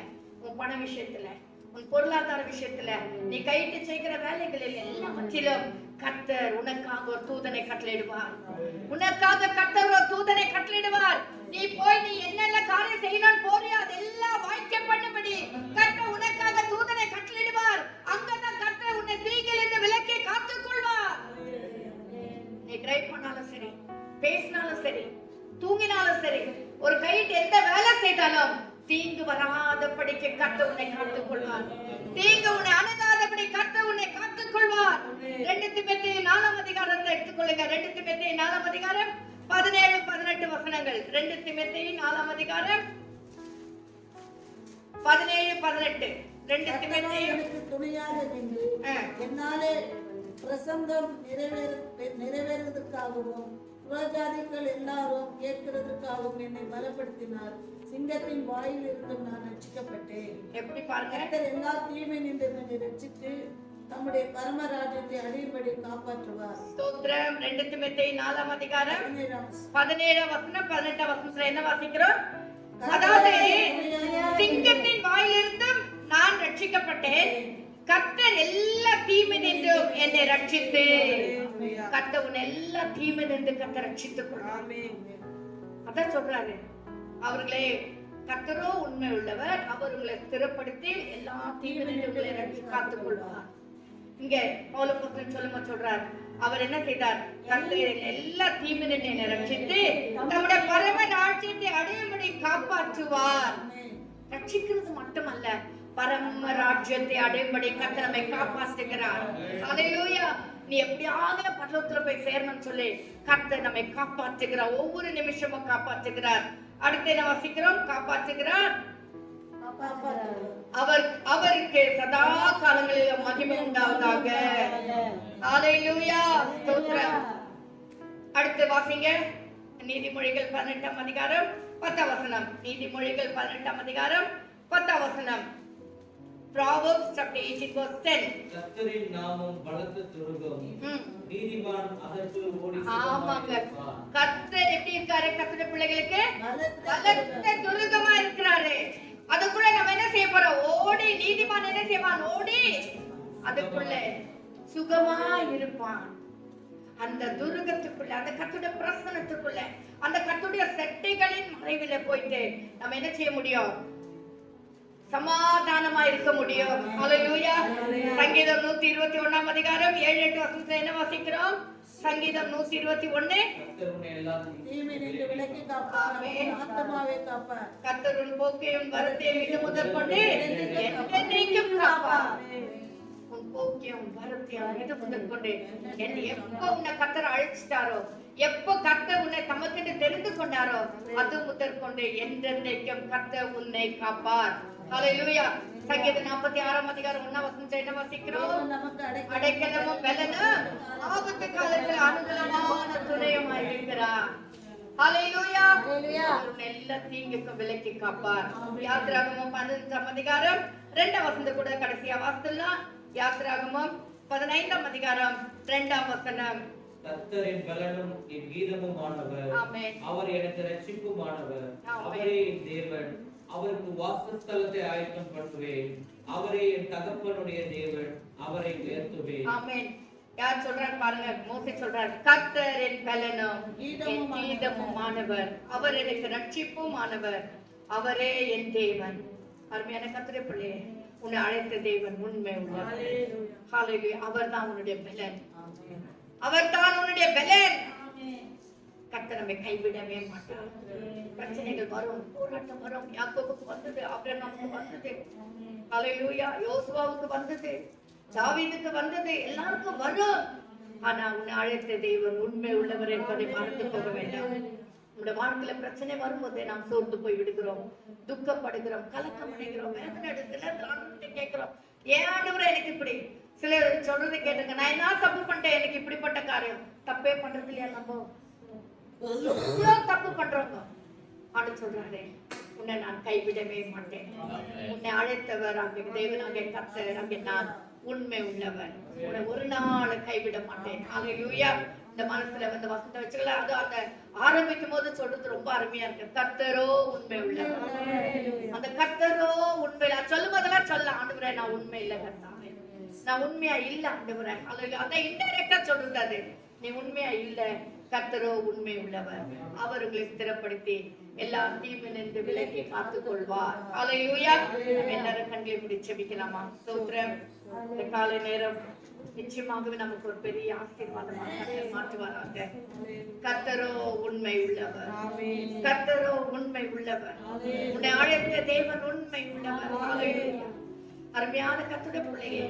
உன் பண விஷயத்துல, உன் பொருளாதார விஷயத்துல, நீ கையிட்டு செய்கிற வேலைகளில் எல்லாவற்றிலும் கர்த்தர் உனக்காக ஒரு தூதனை கட்டளையிடுவார். உனக்காக கர்த்தர் ஒரு தூதனை கட்டளையிடுவார். நீ போய் நீ என்னென்ன காரியம் செய்யணும் போறியோ அதெல்லாம் வாய்க்க பண்ணும்படி கர்த்தர் உனக்காக தூதனை கட்டளையிடுவார். அங்கதான் கர்த்தர் உன்னை தீங்கிலிருந்து விலக்கி காத்துக் கொள்வார். நீ டிரைவ் பண்ணாலும் சரி, பேசினாலும் சரி, தூங்கினாலும் சரி, ஒரு கையிட்டு எந்த வேலை செய்தாலும் தீங்கு வராதபடிக்கு கர்த்தர் உன்னை காத்துக் கொள்வார். தீங்கு உன்னை அணுகாதபடி கர்த்தர் உன்னை காத்துக் கொள்வார். 2 தீமோத்தேயு 4ஆம் அதிகாரத்தை எடுத்துக்கொள்ளுங்க. 2 தீமோத்தேயு 4ஆம் அதிகாரம் 17, 18 வசனங்கள். 2 தீமோத்தேயு 4ஆம் அதிகாரம் 17, 18. 2 தீமோத்தேயு எனக்கு துணையாக நின்று என்னாலே பிரசங்கம் நிறைவேறுவதற்காகவும் புறஜாதிகள் எல்லாரும் கேட்கிறதற்காகவும் என்னை பலப்படுத்தினார். சிங்கத்தின் வாயில் இருந்தும் நான் ரட்சிக்கப்பட்டேன். எப்படி பாருங்க, கர்த்தர் எல்லா தீமை நின்று என்னை ரட்சித்து தம்முடைய பரமராஜ்யத்தை அடையும்படி காப்பாற்றுவார். ஸ்தோத்திரம். 2 தீமோத்தேயு 4ஆம் அதிகாரம் 17 வசனம் 18 வசனத்துல என்ன வாசிக்கிறோம்? அதாவது சிங்கத்தின் வாயிலிருந்தும் நான் ரட்சிக்கப்பட்டேன். கர்த்தர் எல்லா தீமை நின்றும் என்னை ரட்சித்து, கர்த்தர் உன்னை எல்லா தீமை நின்று கர்த்தர் ரட்சித்துக் கொள்வார். அதான் சொல்றாரு. அவர்களே கர்த்தரோ உண்மை உள்ளவர், அவர் உங்களை ஸ்திரப்படுத்தி எல்லா தீமை நின்று உங்களை காத்துக் கொள்வார். இங்க பவுலப்போஸ்தலன் சொல்றார், அவர் என்ன செய்தார்? கர்த்தர் எல்லா தீமை நின்று என்னை ரட்சித்து நம்முடைய பரம ராஜ்யத்தை அடையும்படி காப்பாற்றுவார். ரட்சிக்கிறது மட்டுமல்ல, பரம ராஜ்யத்தை அடையும்படி கர்த்தர் நம்மை காப்பாற்றுகிறார். ஹல்லேலூயா. நீ எப்படியாவது பரலோகத்துல போய் சேரணும்னு சொல்லி கர்த்தர் நம்மை காப்பாற்றுகிறார். ஒவ்வொரு நிமிஷமும் காப்பாற்றுகிறார். அடுத்து என்ன வாசிக்கிறோம்? காப்பாற்றுகிறார். அவருக்கு சதா காலங்களில் மகிமை உண்டாவதாக. ஹல்லேலூயா. ஸ்தோத்திரம். அடுத்து வாசிங்க. நீதிமொழிகள் 18ஆம் அதிகாரம் 10ஆம் வசனம். நீதிமொழிகள் 18ஆம் அதிகாரம் 10ஆம் வசனம். Proverbs chapter 18 verse 10. கர்த்தரின் நாமம் பலத்த துருகம், நீதிமான் அதற்குள் ஓடி ஆமாங்க. கர்த்தர் எப்படி இருக்காரு? கர்த்தருடைய பிள்ளைகளுக்கு பலத்த துருகமா இருக்கிறாரு. அதுக்குள்ள நம்ம என்ன செய்ய போறோம்? ஓடி, நீதிமான் என்ன செய்வான்? ஓடி அதுக்குள்ள சுகமா இருப்பான். அந்த துருகத்துக்குள்ள, அந்த கர்த்தருடைய பிரசன்னத்துக்குள்ள, அந்த கர்த்தருடைய செட்டைகளின் மறைவில போயிட்டு நம்ம என்ன செய்ய முடியும்? சமாதானமா இருக்க முடியும். ஹல்லேலூயா. சங்கீதம் 121ஆம் அதிகாரம் 7, 8 வசனத்துல என்ன வாசிக்கிறோம்? சங்கீதம் 121. கர்த்தர் உன்னை எல்லா தீமை நின்று விலக்கி காப்பார், ஆத்துமாவை காப்பார். கர்த்தர் உன் போக்கையும் வரத்தையும் இது முதற்கொண்டு என்னைக்கும் காப்பார். உன் போக்கையும் வரத்தையும் இது முதற்கொண்டு என்னை எப்ப உன்னை கர்த்தர் அழைச்சிட்டாரோ, எப்ப கர்த்தர் உன்னை தமக்கென்று தெரிந்து கொண்டாரோ, அது முதற்கொண்டு என்றென்றைக்கும் கர்த்தர் உன்னை காப்பார். ஹல்லேலூயா. சங்கீதம் 46ஆம் அதிகாரம் 1ஆம் வசனத்தை என்ன வாசிக்கிறோம்? நமக்கு அடைக்கலமும் பலனும் ஆபத்து காலத்தில் அனுகூலமான துணையுமாய் இருக்கிறார். ஹல்லேலூயா. அவர் எல்லா தீங்குக்கும் விலக்கி காப்பார். யாத்திராகமம் 15ஆம் அதிகாரம் 2ஆம் வசனம் கூட கடைசியா வாசிக்கலாம். யாத்திராகமம் 15ஆம் அதிகாரம் 2ஆம் வசனம். கர்த்தரின் பலனும் என் கீதமுமானவர், ஆமென். அவர் எனக்கு ரட்சிப்புமானவர், ஆமென். அவரே என் தேவன், அவருக்கு வாசஸ்தலத்தை ஆயத்தம் பண்ணுவேன், அவரே என் தகப்பனுடைய தேவன், அவரை உயர்த்துவேன். ஆமென். யார் சொல்றாரு பாருங்க? மோசே சொல்றார், கர்த்தர் என் பலனும் என் கீதமுமானவர், அவர் எனக்கு ரட்சிப்புமானவர், அவரே என் தேவன். அருமையான கர்த்தருடைய பிள்ளையே, உன்னை அழைத்த தேவன் உண்மை உள்ளவர். ஹல்லேலூயா. அவர்தான் உன்னுடைய பலன். அவர்தான் உன்னுடைய பலன். கர்த்தர் நம்மை கைவிடவே மாட்டார். பிரச்சனைகள் வரும், போராட்டம் வரும். யாக்கோபுக்கு வந்தது, ஆபிரகாமுக்கு வந்தது, ஹல்லேலூயா, யோசுவாவுக்கு வந்தது, தாவீதுக்கு வந்தது, எல்லாருக்கும் வரும். ஆனா உன்னை அழைத்த தேவன் உண்மை உள்ளவர் என்பதை மறந்து போக வேண்டாம். நம்முடைய வாழ்க்கையில பிரச்சனை வரும்போதே நாம் சோர்ந்து போய் விடுகிறோம், துக்கப்படுகிறோம், கலக்கம் அடைகிறோம், வேதனை எடுத்து கேட்கிறோம், ஏன் ஆண்டவரே எனக்கு இப்படி? சிலர் சொல்றது கேட்டுங்க, நான் என்ன தப்பு பண்ணிட்டேன், எனக்கு இப்படிப்பட்ட காரியம். தப்பே பண்றது இல்லையா? நம்ம எவ்வளவு தப்பு பண்றோங்க. ஆண்டு சொல்றாரு, உன்னை நான் கைவிடவே மாட்டேன். உன்னை அழைத்தவர் அங்கே தேவனாக கர்த்தர், அங்கே நான் உண்மை உள்ளவர், உன்னை ஒரு நாள் கைவிட மாட்டேன். ஹல்லேலூயா. இந்த மனசுல வந்து வசனத்தை வச்சுக்கலாம். அது அந்த ஆரம்பிக்கும் போது சொல்றது ரொம்ப அருமையா இருக்கு. கர்த்தரோ உண்மை உள்ளவர். அந்த கர்த்தரோ உண்மை சொல்லும் போதெல்லாம் சொல்ல, ஆண்டவரே நான் உண்மை இல்லை கர்த்தாவே, நான் உண்மையா இல்ல ஆண்டவரே. அதான் இன்டைரக்டா சொல்றது. அது நீ உண்மையா இல்ல, கர்த்தரோ உண்மை உள்ளவர், அவர் உங்களை ஸ்திரப்படுத்தி எல்லா தீமை நின்று விலக்கி காத்துக் கொள்வார். ஹல்லேலூயா. எல்லாரும் கண்களை மூடி ஜெபிக்கலாமா? ஸ்தோத்திரம். இந்த காலை நேரம் நிச்சயமாகவே நமக்கு ஒரு பெரிய ஆசீர்வாதமாக கர்த்தர் மாற்றுவாராக. கர்த்தரோ உண்மை உண்மை உள்ளவர். கர்த்தரோ உண்மை உள்ளவர். உன்னை அழைத்த தேவன் உண்மை உள்ளவர். ஹalleluya. அருமையான கர்த்தருடைய பிள்ளையே,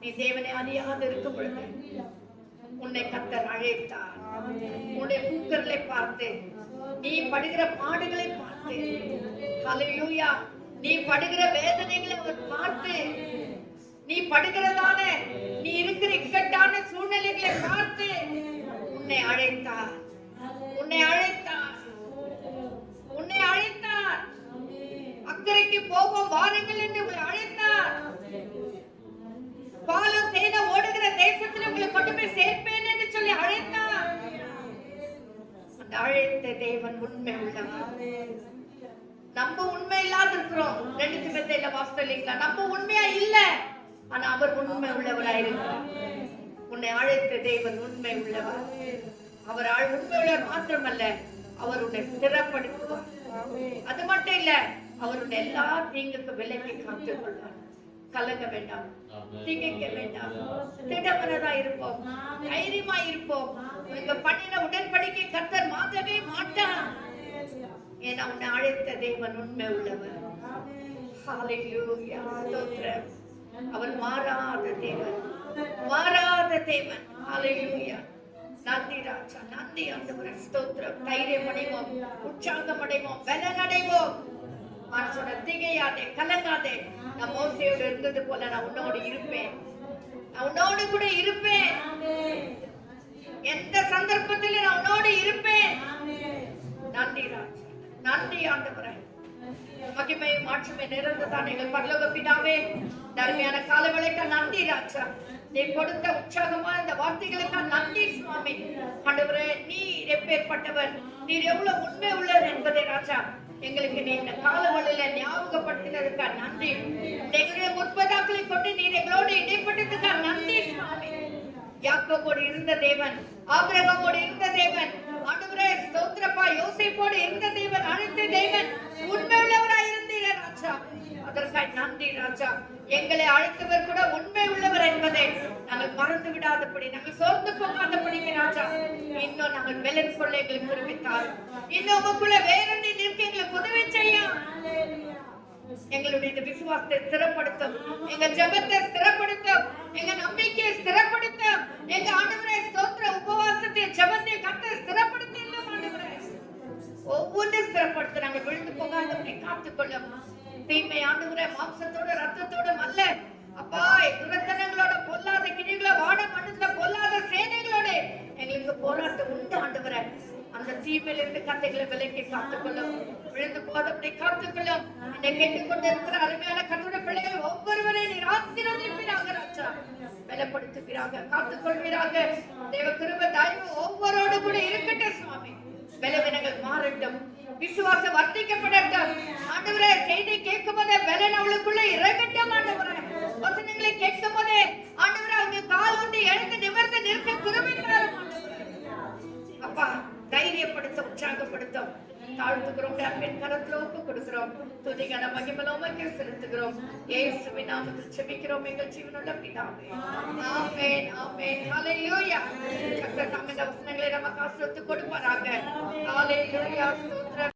நீ தேவனை அறியாது இருக்கும் பொழுது உன்னை கர்த்தர் அழைத்தார். உன்னுடைய கூக்குரலை பார்த்து, நீ படுகிற பாடுகளை பார்த்து, ஹalleluya, நீ படுகிற வேதனைகளை அவர் பார்த்து, நீ படுகிறதான நீ இருக்கிற இக்கட்டான சூழ்நிலைகளை பார்த்து உன்னை அழைத்தார். உன்னை அழைத்தார். உன்னை அழைத்தார். அக்கறைக்கு போவோம் வாருங்கள் என்று உங்களை அழைத்தார். பாலும் தேனும் ஓடுகிற தேசத்தில் உங்களை கொண்டு போய் சேர்ப்பேன் என்று சொல்லி அழைத்தார். அந்த அழைத்த தேவன் உண்மை உள்ளவர். நம்ம உண்மை இல்லாத இருக்கிறோம். 2 திமோத்தேயுல வாசித்தீங்களா? நம்ம உண்மையா இல்ல, ஆனா அவர் உண்மை உள்ளவராயிருக்கிறார். உன்னை அழைத்த தேவன் உண்மை உள்ளவர். அவர் உண்மை உள்ளவர் மாத்திரமல்ல, அவர் உன்னை ஸ்திரப்படுத்துவார். அது மட்டும் இல்ல, அவர் உன்னை எல்லா தீங்குக்கு விலக்கி காத்துக் கொள்வார். கலங்க வேண்டாம், திகைக்க வேண்டாம், திடமனதா இருப்போம், தைரியமா இருப்போம். நீங்க பண்ணின உடன்படிக்கை கர்த்தர் மாற்றவே மாட்டார். ஏன்னா உன்னை அழைத்த தேவன் உண்மை உள்ளவர். ஹalleluya, ஸ்தோத்திரம். அவர் மாறாத தேவன், மாறாத தேவன். ஹalleluya. நன்றி ராஜா, நன்றி ஆண்டவரே, ஸ்தோத்திரம். தைரியம் அடைவோம், உற்சாகம் அடைவோம், பலன் அடைவோம். மனசோட திகையாதே, கலங்காதே. நான் மோசையோடு இருந்தது போல நான் உன்னோடு இருப்பேன். நான் உன்னோடு கூட இருப்பேன். எந்த சந்தர்ப்பத்திலும் நான் உன்னோடு இருப்பேன். நன்றி ராஜா, நன்றி ஆண்டவரே. மகிமையும் மாட்சிமை நிறைந்ததான் எங்கள் பரலோக பிதாவே, தர்மையான காலவேளைக்கு நன்றி ராஜா. நீ கொடுத்த உற்சாகமான இந்த வார்த்தைகளுக்கு நன்றி சுவாமி. ஆண்டவரே, நீர் எப்பேற்பட்டவர், நீர் எவ்வளவு உண்மை உள்ளவர் என்பதை ராஜா எங்களுக்கு நீ இந்த காலவழியில ஞாபகப்படுத்தினதுக்கா நன்றி. எங்களுடைய முற்பதாக்களை கொண்டு நீர் எங்களோடு இடைப்பட்டதுக்கா நன்றி சுவாமி. யாக்கோபோடு இருந்த தேவன், ஆபிரகாமோடு இருந்த தேவன், ஆண்டவரே ஸ்தோத்திரப்பா, யோசேப்போடு இருந்த தேவன், அழைத்த தேவன், உண்மை உள்ளவராய் இருந்தீரே ராஜா. அதற்காக நன்றி ராஜா. எங்களை அழைத்தவர் கூட உண்மை உள்ளவர் என்பதை நாங்கள் மறந்து விடாதபடி, நாங்கள் சோர்ந்து போகாதபடி ராஜா இன்னும் நாங்கள் பலன் கொள்ள எங்களுக்கு உதவித்தார். இன்னும் உங்களுக்குள்ள வேறொன்றி நிற்க எங்களுக்கு உதவி செய்யும். எங்களுடைய இந்த விசுவாசத்தை ஸ்திரப்படுத்தும், எங்க ஜெபத்தை ஸ்திரப்படுத்தும், எங்க நம்பிக்கையை ஸ்திரப்படுத்தும். எங்க ஆண்டவரே ஸ்தோத்திர உபவாசத்தை ஜெபத்தை கர்த்தர் ஸ்திரப்படுத்தி இல்லம் ஆண்டவரே. ஒவ்வொன்று ஸ்திரப்படுத்த நாங்கள் விழுந்து போகாதபடி காத்துக்கொள்ளும். தீமை ஆண்டவரே மாம்சத்தோட ரத்தத்தோட அல்ல அப்பா, துரத்தனங்களோட பொல்லாத கிரிகள வாட மண்ணுல பொல்லாத சேனைகளோட எங்களுக்கு போராட்டம் உண்டு ஆண்டவரே. அந்த தீமையிலிருந்து கத்தைகளை விலக்கி காத்துக்கொள்ளும், விழுந்து போதப்படி காத்துக்கொள்ளும். என்னை கேட்டுக்கொண்டு இருக்கிற அருமையான கருணை பிள்ளைகள் ஒவ்வொருவரையும் நீர் ஆசீர்வதிப்பீராக ராஜா, பலப்படுத்துவீராக, காத்துக்கொள்வீராக. தேவ கிருபை தயவு ஒவ்வொருவரோடு கூட இருக்கட்டும் சுவாமி. பலவீனங்கள் மாறட்டும், விசுவாசம் வர்த்திக்கப்படட்டும் ஆண்டவரே. செய்தி கேட்கும் போதே பலன் அவளுக்குள்ள இறங்கட்டும் ஆண்டவரே. வசனங்களை கேட்கும் போதே ஆண்டவரே அவங்க கால் கொண்டு எழுந்து நிமிர்ந்து நிற்க கிருபை தாரும் அப்பா. தைரியப்படுத்த, உற்சாகப்படுத்தும். தாழ்த்துகிறோம், அன்பின் கரத்துல ஒப்பு கொடுக்கிறோம். துதிகன மகிமலோமக்கு செலுத்துகிறோம். இயேசுவின் நாமத்தில் ஜெபிக்கிறோம் எங்கள் ஜீவனுள்ள பிதாவே. ஆமென், ஆமென். ஹalleluya. கர்த்தர் தம்முடைய வசனங்களை நமக்கு ஆசீர்வதித்து கொடுப்பாராக. ஹalleluya. ஸ்தோத்திரம்.